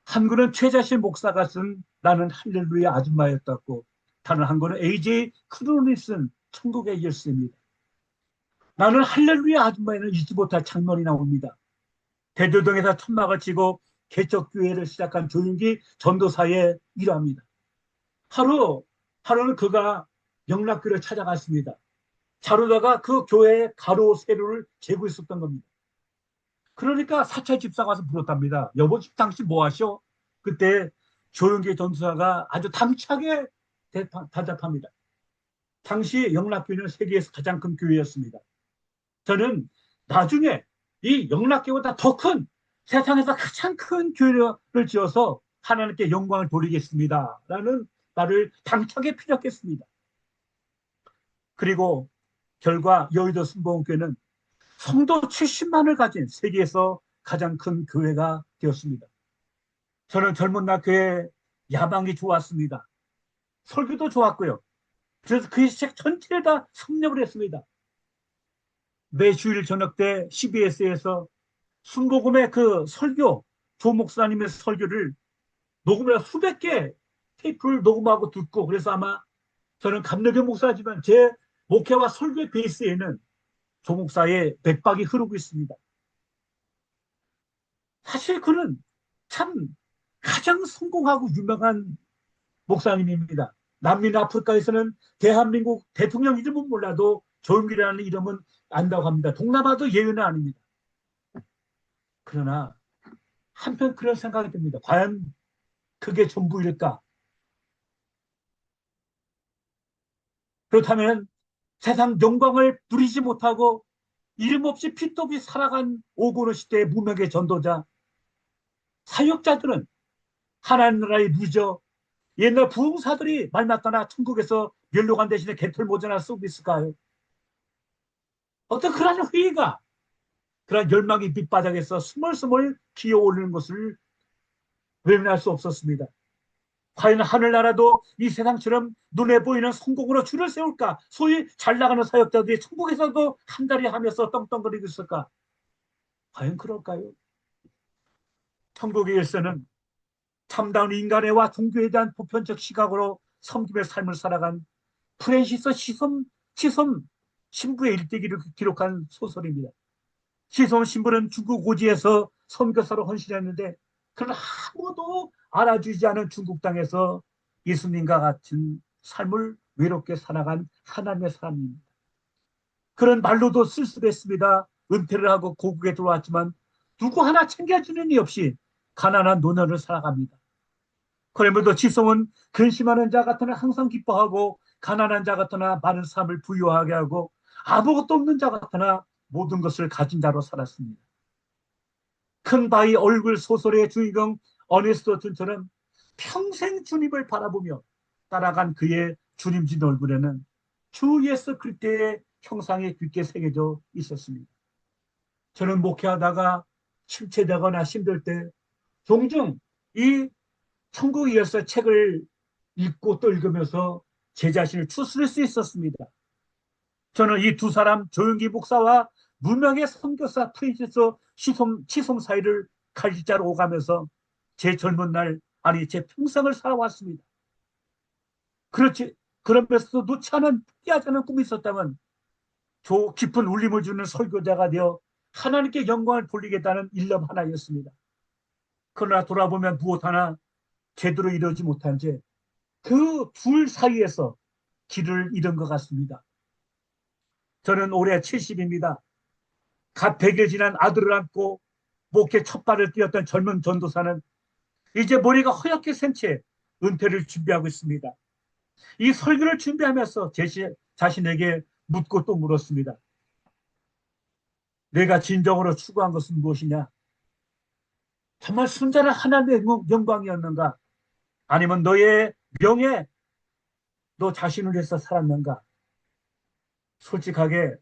한 권은 최자신 목사가 쓴 나는 할렐루야 아줌마였다고, 다른 한 권은 A.J. 크루니 쓴 천국의 열쇠입니다. 나는 할렐루야 아줌마에는 잊지 못할 장면이 나옵니다. 대교동에서 천막을 치고 개척교회를 시작한 조윤기 전도사의 일화입니다. 하루는 그가 영락교를 찾아갔습니다. 자루다가 그 교회의 가로 세로를 재고 있었던 겁니다. 그러니까 사찰 집사가 와서 물었답니다. 여보, 당신 뭐 하셔? 그때 조윤기 전도사가 아주 당차게 대답합니다. 당시 영락교회는 세계에서 가장 큰 교회였습니다. 저는 나중에 이 영락교회보다 더 큰, 세상에서 가장 큰 교회를 지어서 하나님께 영광을 돌리겠습니다. 라는 말을 당차게 피력했습니다. 그리고 결과 여의도 순복음교회는 성도 70만을 가진 세계에서 가장 큰 교회가 되었습니다. 저는 젊은 날 교회 야망이 좋았습니다. 설교도 좋았고요. 그래서 그 책 전체를 다 섭렵을 했습니다. 매 주일 저녁 때 CBS에서 순복음의 그 설교, 조 목사님의 설교를 녹음해서 수백 개 테이프를 녹음하고 듣고, 그래서 아마 저는 감리교 목사지만 제 목회와 설교의 베이스에는 조 목사의 맥박이 흐르고 있습니다. 사실 그는 참 가장 성공하고 유명한 목사님입니다. 남미나 아프리카에서는 대한민국 대통령 이름은 몰라도 조용기라는 이름은 안다고 합니다. 동남아도 예외는 아닙니다. 그러나 한편 그런 생각이 듭니다. 과연 그게 전부일까? 그렇다면 세상 영광을 누리지 못하고 이름 없이 핏도 없이 살아간 오고노 시대의 무명의 전도자, 사역자들은 하나님 나라에 누져 옛날 부흥사들이 말마따나 천국에서 멸류관 대신에 개털 모자나 쓰고 있을까요? 어떤 그러한 회의가, 그러한 열망이 밑바닥에서 스멀스멀 기어오르는 것을 외면할 수 없었습니다. 과연 하늘나라도 이 세상처럼 눈에 보이는 성공으로 줄을 세울까? 소위 잘 나가는 사역자들이 천국에서도 한 다리 하면서 떵떵거리고 있을까? 과연 그럴까요? 천국의 열쇠는 참다운 인간애와 종교에 대한 보편적 시각으로 섬김의 삶을 살아간 프랜시스 시솜 신부의 일대기를 기록한 소설입니다. 시솜 신부는 중국 오지에서 선교사로 헌신했는데, 그러나 아무도 알아주지 않은 중국 땅에서 예수님과 같은 삶을 외롭게 살아간 하나님의 사람입니다. 그런 말로도 쓸쓸했습니다. 은퇴를 하고 고국에 들어왔지만 누구 하나 챙겨주는 이 없이 가난한 노년을 살아갑니다. 그러면도 지성은 근심하는 자 같으나 항상 기뻐하고, 가난한 자 같으나 많은 삶을 부유하게 하고, 아무것도 없는 자 같으나 모든 것을 가진 자로 살았습니다. 큰 바위 얼굴 소설의 주인공 어네스트 튼처럼 평생 주님을 바라보며 따라간 그의 주님진 얼굴에는 주 예수 그리스도의 형상이 깊게 새겨져 있었습니다. 저는 목회하다가 침체되거나 힘들 때 종종 이 천국의 열쇠 책을 읽고 또 읽으면서 제 자신을 추스릴 수 있었습니다. 저는 이 두 사람, 조윤기 목사와 무명의 선교사 프린시스 시솜 사이를 칼질자로 오가면서 제 젊은 날, 아니 제 평생을 살아왔습니다. 그렇지, 그러면서도 놓지 않은, 포기하지 않은 꿈이 있었다면 깊은 울림을 주는 설교자가 되어 하나님께 영광을 돌리겠다는 일념 하나였습니다. 그러나 돌아보면 무엇 하나 제대로 이루지 못한 채 그 둘 사이에서 길을 잃은 것 같습니다. 저는 올해 70입니다. 갓 100일 지난 아들을 안고 목회 첫 발을 띄었던 젊은 전도사는 이제 머리가 허옇게 센 채 은퇴를 준비하고 있습니다. 이 설교를 준비하면서 제 자신에게 묻고 또 물었습니다. 내가 진정으로 추구한 것은 무엇이냐? 정말 순전한 하나님의 영광이었는가? 아니면 너의 명예, 너 자신을 위해서 살았는가? 솔직하게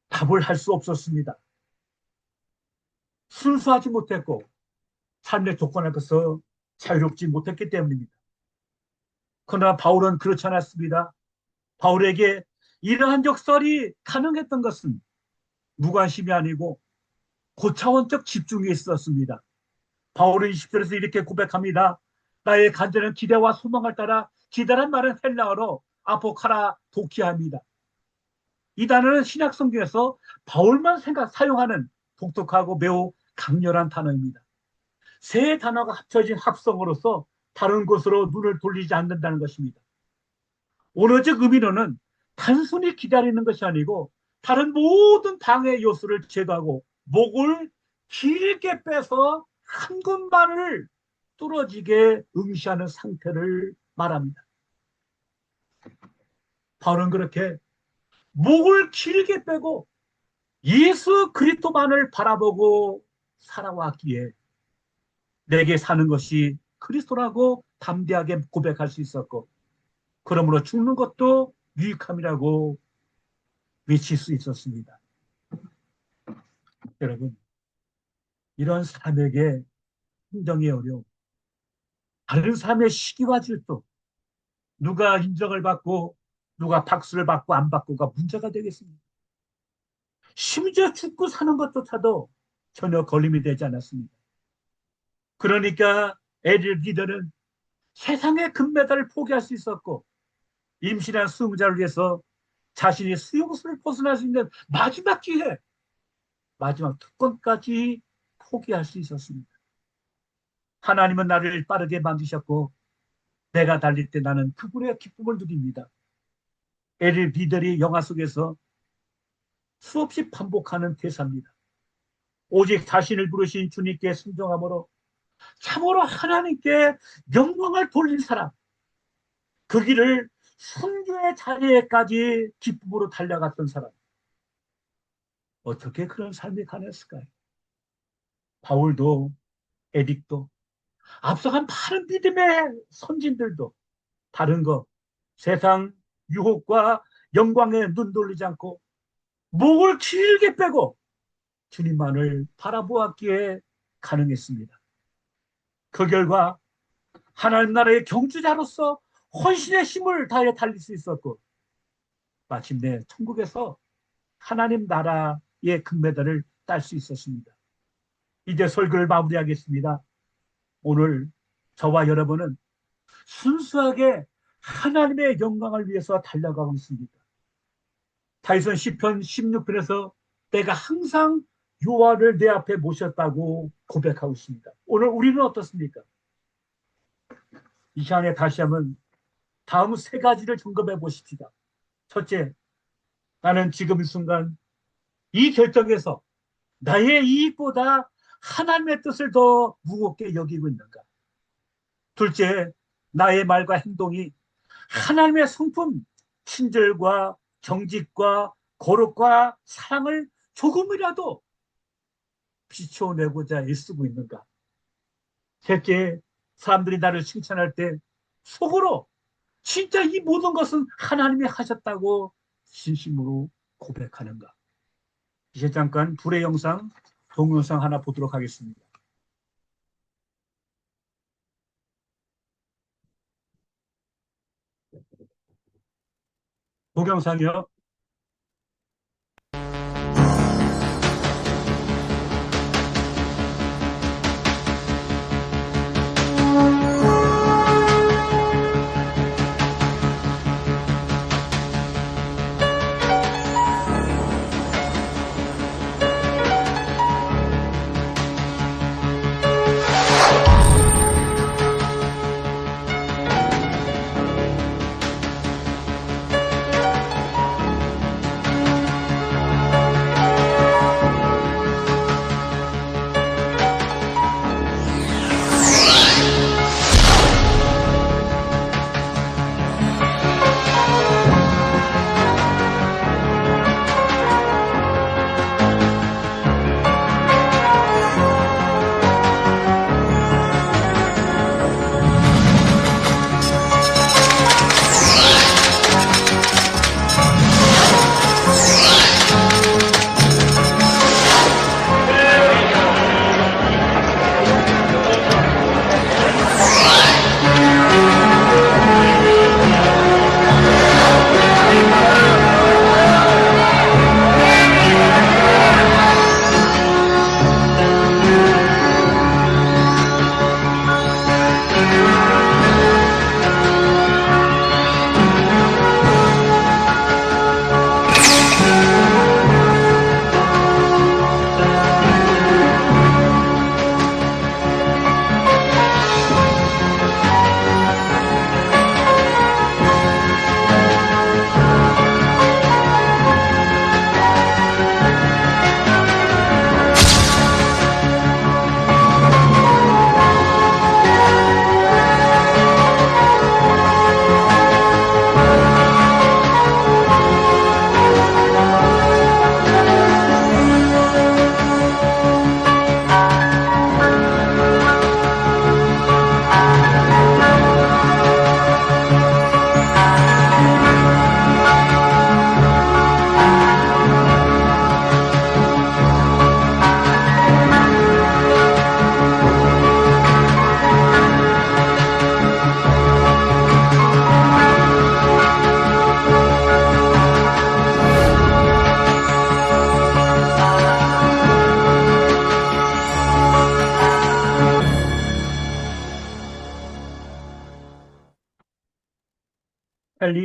답을 할 수 없었습니다. 순수하지 못했고 삶의 조건 앞에서 자유롭지 못했기 때문입니다. 그러나 바울은 그렇지 않았습니다. 바울에게 이러한 역설이 가능했던 것은 무관심이 아니고 고차원적 집중이 있었습니다. 바울은 20절에서 이렇게 고백합니다. 나의 간절한 기대와 소망을 따라 기대란 말은 헬라어로 아포카라 도키아입니다. 이 단어는 신약 성경에서 바울만 사용하는 독특하고 매우 강렬한 단어입니다. 세 단어가 합쳐진 합성어로서 다른 곳으로 눈을 돌리지 않는다는 것입니다. 오너적 의미로는 단순히 기다리는 것이 아니고 다른 모든 방해 요소를 제거하고 목을 길게 빼서 한 곳만을 뚫어지게 응시하는 상태를 말합니다. 바울은 그렇게 목을 길게 빼고 예수 그리스도만을 바라보고 살아왔기에 내게 사는 것이 그리스도라고 담대하게 고백할 수 있었고, 그러므로 죽는 것도 유익함이라고 외칠 수 있었습니다. 여러분, 이런 사람에게 인정의 어려움, 다른 사람의 시기와 질투, 누가 인정을 받고 누가 박수를 받고 안 받고가 문제가 되겠습니다. 심지어 죽고 사는 것조차도 전혀 걸림이 되지 않았습니다. 그러니까 에릴 리더는 세상의 금메달을 포기할 수 있었고 임신한 수용자를 위해서 자신이 수용소를 벗어날 수 있는 마지막 기회, 마지막 특권까지 포기할 수 있었습니다. 하나님은 나를 빠르게 만드셨고 내가 달릴 때 나는 그분의 기쁨을 누립니다. 에릴 리더의 영화 속에서 수없이 반복하는 대사입니다. 오직 자신을 부르신 주님께 순종함으로 참으로 하나님께 영광을 돌린 사람, 그 길을 순교의 자리에까지 기쁨으로 달려갔던 사람, 어떻게 그런 삶이 가능했을까요? 바울도 에릭도 앞서간 많은 믿음의 선진들도 다른 것, 세상 유혹과 영광에 눈 돌리지 않고 목을 길게 빼고 주님만을 바라보았기에 가능했습니다. 그 결과 하나님 나라의 경주자로서 헌신의 힘을 다해 달릴 수 있었고 마침내 천국에서 하나님 나라의 금메달을 딸 수 있었습니다. 이제 설교를 마무리하겠습니다. 오늘 저와 여러분은 순수하게 하나님의 영광을 위해서 달려가고 있습니다. 다윗은 시편 16편에서 내가 항상 여호와를 내 앞에 모셨다고 고백하고 있습니다. 오늘 우리는 어떻습니까? 이 시간에 다시 한번 다음 세 가지를 점검해 보십시다. 첫째, 나는 지금 이 순간 이 결정에서 나의 이익보다 하나님의 뜻을 더 무겁게 여기고 있는가? 둘째, 나의 말과 행동이 하나님의 성품, 친절과 정직과 거룩과 사랑을 조금이라도 비춰내고자 애쓰고 있는가? 셋째, 사람들이 나를 칭찬할 때 속으로 진짜 이 모든 것은 하나님이 하셨다고 진심으로 고백하는가? 이제 잠깐 불의 영상, 동영상 하나 보도록 하겠습니다. 동영상이요.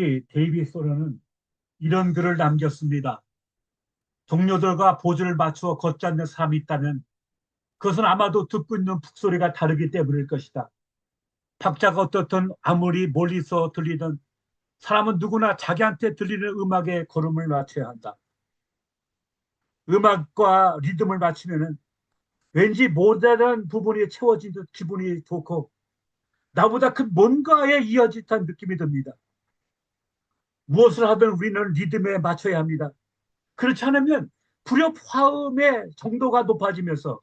목사들이 데이빗 소런은 이런 글을 남겼습니다. 동료들과 보조를 맞추어 걷지 않는 사람이 있다면 그것은 아마도 듣고 있는 북소리가 다르기 때문일 것이다. 박자가 어떻든 아무리 멀리서 들리든 사람은 누구나 자기한테 들리는 음악에 걸음을 맞춰야 한다. 음악과 리듬을 맞추면은 왠지 모자란 부분이 채워진 듯 기분이 좋고 나보다 큰 뭔가에 이어진 듯한 느낌이 듭니다. 무엇을 하든 우리는 리듬에 맞춰야 합니다. 그렇지 않으면 불협화음의 정도가 높아지면서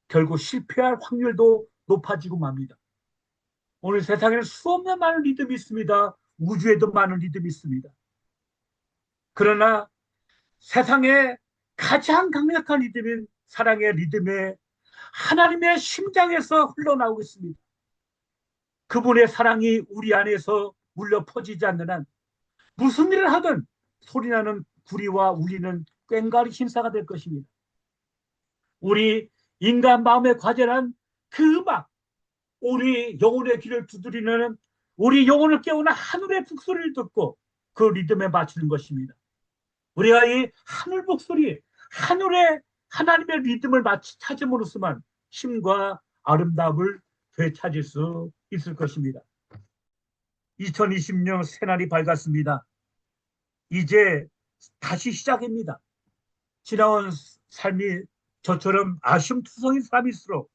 결국 실패할 확률도 높아지고 맙니다. 오늘 세상에는 수없는 많은 리듬이 있습니다. 우주에도 많은 리듬이 있습니다. 그러나 세상에 가장 강력한 리듬인 사랑의 리듬에 하나님의 심장에서 흘러나오고 있습니다. 그분의 사랑이 우리 안에서 울려 퍼지지 않는 한 무슨 일을 하든 소리나는 구리와 울리는 꽹과리 심사가 될 것입니다. 우리 인간 마음의 과제란 그 음악, 우리 영혼의 귀를 두드리는 우리 영혼을 깨우는 하늘의 북소리를 듣고 그 리듬에 맞추는 것입니다. 우리가 이 하늘 북소리, 하늘의 하나님의 리듬을 찾음으로써만 힘과 아름다움을 되찾을 수 있을 것입니다. 2020년 새날이 밝았습니다. 이제 다시 시작입니다. 지나온 삶이 저처럼 아쉬움투성인 사람일수록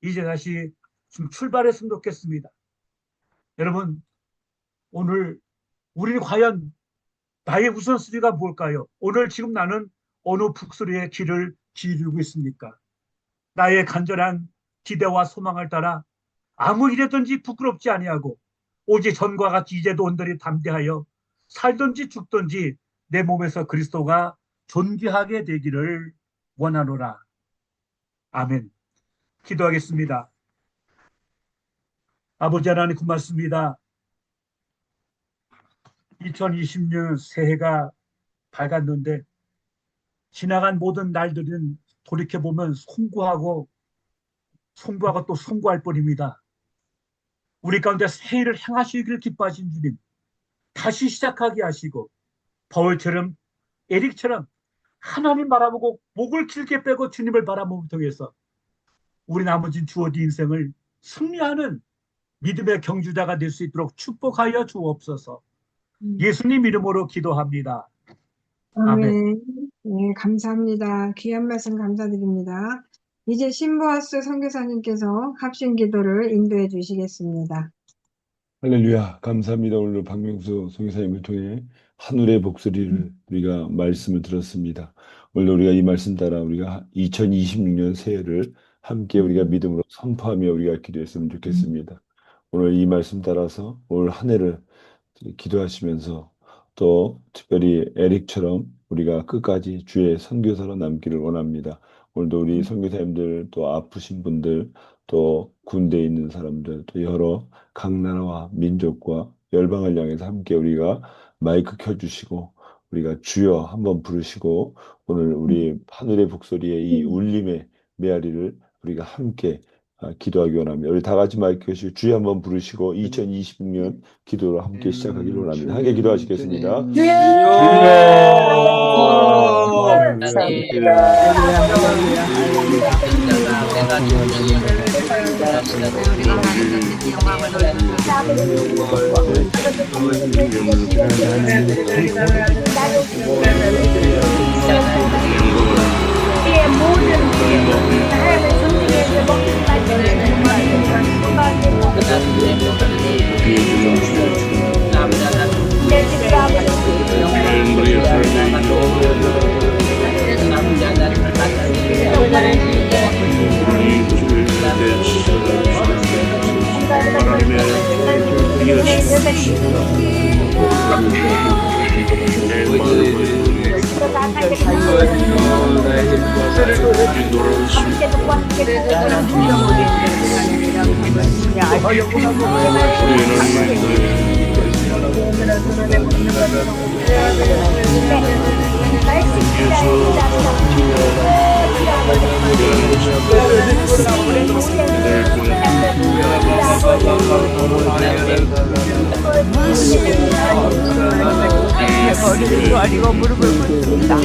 이제 다시 좀 출발했으면 좋겠습니다. 여러분, 오늘 우리는 과연 나의 우선순위가 뭘까요? 오늘 지금 나는 어느 북소리에 귀를 기울이고 있습니까? 나의 간절한 기대와 소망을 따라 아무 일이든지 부끄럽지 아니하고 오직 전과 같이 이제도 온전히 담대하여 살든지 죽든지 내 몸에서 그리스도가 존귀하게 되기를 원하노라. 아멘. 기도하겠습니다. 아버지 하나님 고맙습니다. 2020년 새해가 밝았는데 지나간 모든 날들은 돌이켜보면 송구하고 또 송구할 뿐입니다. 우리 가운데 새해를 향하시기를 기뻐하신 주님, 다시 시작하게 하시고 바울처럼 에릭처럼 하나님 바라보고 목을 길게 빼고 주님을 바라보는 통해서 우리 나머지 주어진 인생을 승리하는 믿음의 경주자가 될 수 있도록 축복하여 주옵소서. 예수님 이름으로 기도합니다. 아멘. 네, 감사합니다. 귀한 말씀 감사드립니다. 이제 신보아스 선교사님께서 합심 기도를 인도해 주시겠습니다. 할렐루야. 감사합니다. 오늘 박명수 선교사님을 통해 하늘의 목소리를 우리가 말씀을 들었습니다. 오늘 우리가 이 말씀 따라 우리가 2026년 새해를 함께 우리가 믿음으로 선포하며 우리가 기도했으면 좋겠습니다. 오늘 이 말씀 따라서 올 한 해를 기도하시면서 또 특별히 에릭처럼 우리가 끝까지 주의 선교사로 남기를 원합니다. 오늘도 우리 선교사님들 또 아프신 분들 또 군대에 있는 사람들 또 여러 각 나라와 민족과 열방을 향해서 함께 우리가 마이크 켜주시고 우리가 주여 한번 부르시고 오늘 우리 하늘의 북소리의 이 울림의 메아리를 우리가 함께 기도하기 원합니다. 우리 다 같이 마이크 켜시고 주여 한번 부르시고 2026년 기도를 함께 시작하기를 원합니다. 함께 기도하시겠습니다. 거리를 가리고 무릎을 꿇습니다.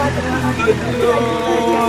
하나님을 사랑하는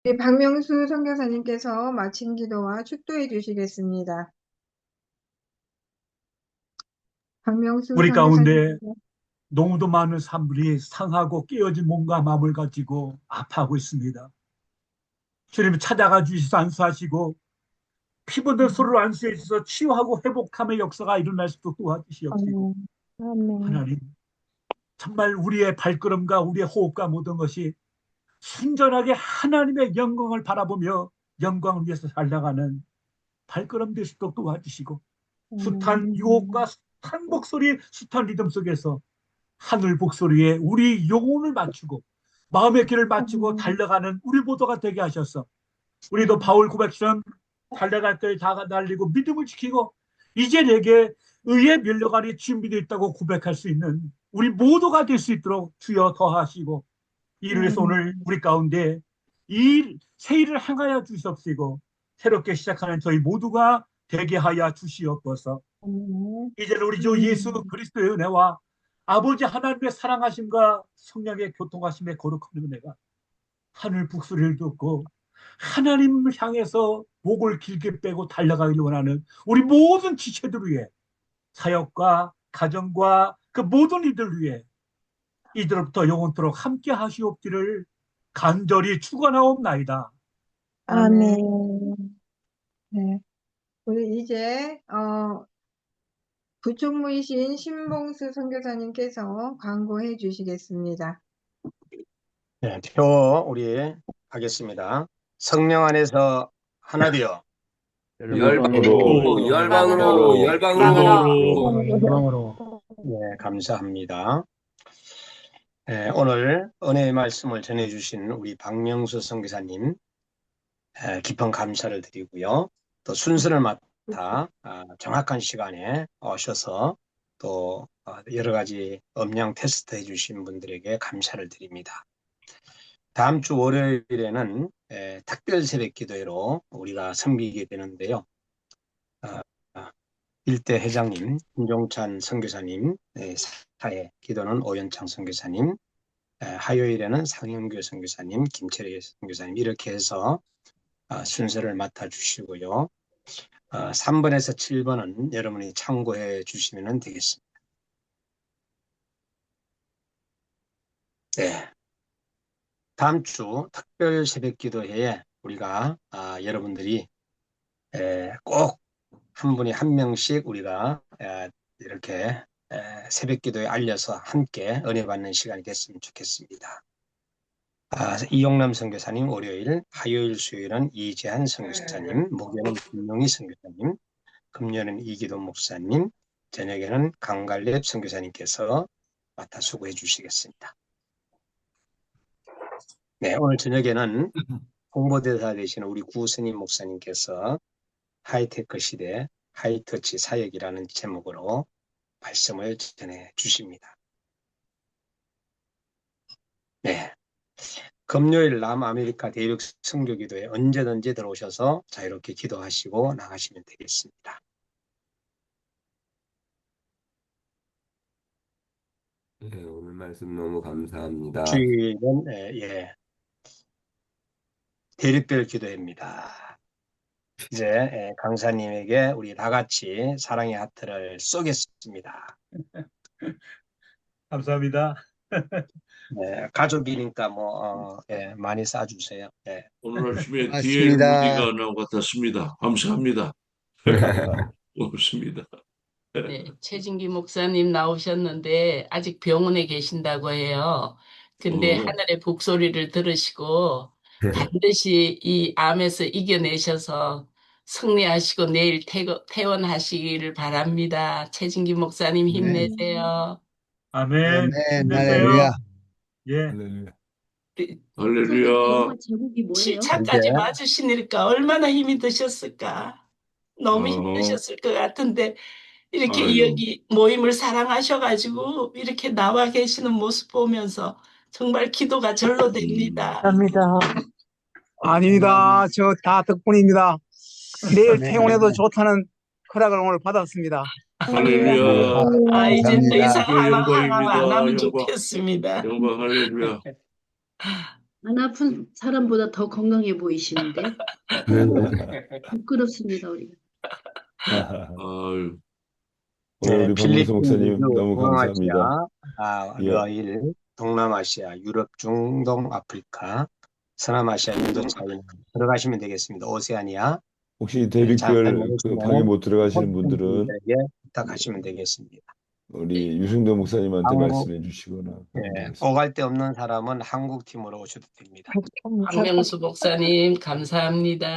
우리 박명수 선교사님께서 마친 기도와 축도해 주시겠습니다. 박명수 우리 가운데 선교사님. 너무도 많은 사람들이 상하고 깨어진 몸과 마음을 가지고 아파하고 있습니다. 주님 찾아가 주셔서 안수하시고 피부들 서로 안수해 주셔서 치유하고 회복함의 역사가 일어날 수 있도록 도와주시옵시고 하나님 정말 우리의 발걸음과 우리의 호흡과 모든 것이 순전하게 하나님의 영광을 바라보며 영광을 위해서 살아가는 발걸음 될 수 있도록 도와주시고 숱한 유혹과 숱한 목소리, 숱한 리듬 속에서 하늘 목소리에 우리 영혼을 맞추고 마음의 길을 맞추고 달려가는 우리 모두가 되게 하셔서 우리도 바울 고백처럼 달려갈 때 다가 날리고 믿음을 지키고 이제 내게 의의 면류관이 준비되어 있다고 고백할 수 있는 우리 모두가 될 수 있도록 주여 더하시고 이를 위해서 오늘 우리 가운데 이 새일을 행하여 주시옵시고 새롭게 시작하는 저희 모두가 되게 하여 주시옵소서. 이제는 우리 주 예수 그리스도의 은혜와 아버지 하나님의 사랑하심과 성령의 교통하심의 거룩한 은혜가 하늘 북소리를 듣고 하나님을 향해서 목을 길게 빼고 달려가기를 원하는 우리 모든 지체들 위해 사역과 가정과 그 모든 이들 위해 이들로부터 영원토록 함께 하시옵기를 간절히 축원하옵나이다. 아멘. 네. 우리 이제 부총무이신 신봉수 선교사님께서 광고해 주시겠습니다. 네, 표 우리 하겠습니다. 성령 안에서 하나 되어 열방으로 네, 감사합니다. 네, 오늘 은혜의 말씀을 전해주신 우리 박명수 선교사님 깊은 감사를 드리고요. 또 순서를 맡아 정확한 시간에 오셔서 또 여러 가지 음량 테스트 해주신 분들에게 감사를 드립니다. 다음 주 월요일에는 특별 새벽 기도회로 우리가 섬기게 되는데요. 일대 회장님, 김종찬 선교사님, 사회 기도는 오연창 선교사님, 화요일에는 상영교 선교사님, 김철희 선교사님 이렇게 해서 순서를 맡아주시고요. 3번에서 7번은 여러분이 참고해 주시면 되겠습니다. 네. 다음 주 특별 새벽 기도회에 우리가 여러분들이 꼭 한 분이 한 명씩 우리가 이렇게 새벽 기도에 알려서 함께 은혜 받는 시간이 됐으면 좋겠습니다. 이용남 선교사님 월요일, 화요일, 수요일은 이재한 선교사님, 목요일은 김용희 선교사님, 금요일은 이기도 목사님, 저녁에는 강갈렙 선교사님께서 맡아 수고해 주시겠습니다. 네, 오늘 저녁에는 홍보대사 되시는 우리 구스님 목사님께서 하이테크 시대 하이터치 사역이라는 제목으로 말씀을 전해 주십니다. 네. 금요일 남아메리카 대륙 선교기도에 언제든지 들어오셔서 자유롭게 기도하시고 나가시면 되겠습니다. 네, 오늘 말씀 너무 감사합니다. 주일은 대륙별 기도회입니다. 이제 강사님에게 우리 다 같이 사랑의 하트를 쏘겠습니다. 감사합니다. 네, 가족이니까 많이 쏴주세요. 네. 오늘 아침에 맞습니다. DLD가 나온 것 같았습니다. 감사합니다. 고맙습니다. 네, 최진기 목사님 나오셨는데 아직 병원에 계신다고 해요. 근데 하늘의 북소리를 들으시고 반드시 이 암에서 이겨내셔서 승리하시고 내일 퇴원하시기를 바랍니다. 최진기 목사님 힘내세요. 아멘. 네, 힘내세요. 할렐루야. 예. 할렐루야. 할렐루야. 제목이 뭐예요? 7차까지 네. 맞으시니까 얼마나 힘이 드셨을까. 너무 어. 힘드셨을 것 같은데 이렇게 아유. 여기 모임을 사랑하셔가지고 이렇게 나와 계시는 모습 보면서 정말 기도가 절로 됩니다. 아닙니다. 저 다 덕분입니다. 내일 네. 퇴원해도 좋다는 허락을 오늘 받았습니다. 할렐루야. 이제 더 이상 주의 하나 안 영광입니다. 하면 영광. 좋겠습니다. 영광 할렐루야. 안 아픈 사람보다 더 건강해 보이시는데 부끄럽습니다 우리가. 아유. 오늘 우리 박명수 목사님 필리핀, 너무 감사합니다. 동아시아, 예. 러일, 동남아시아, 유럽, 중동, 아프리카, 서남아시아, 인도 차이 들어가시면 되겠습니다. 오세아니아. 혹시 대륙별 그 방에 못 들어가시는 분들은 분들에게 부탁하시면 되겠습니다. 우리 유승도 목사님한테 한국- 말씀해 주시거나. 그러면 되겠습니다. 오갈 데 없는 사람은 한국 팀으로 오셔도 됩니다. 박명수 목사님 감사합니다.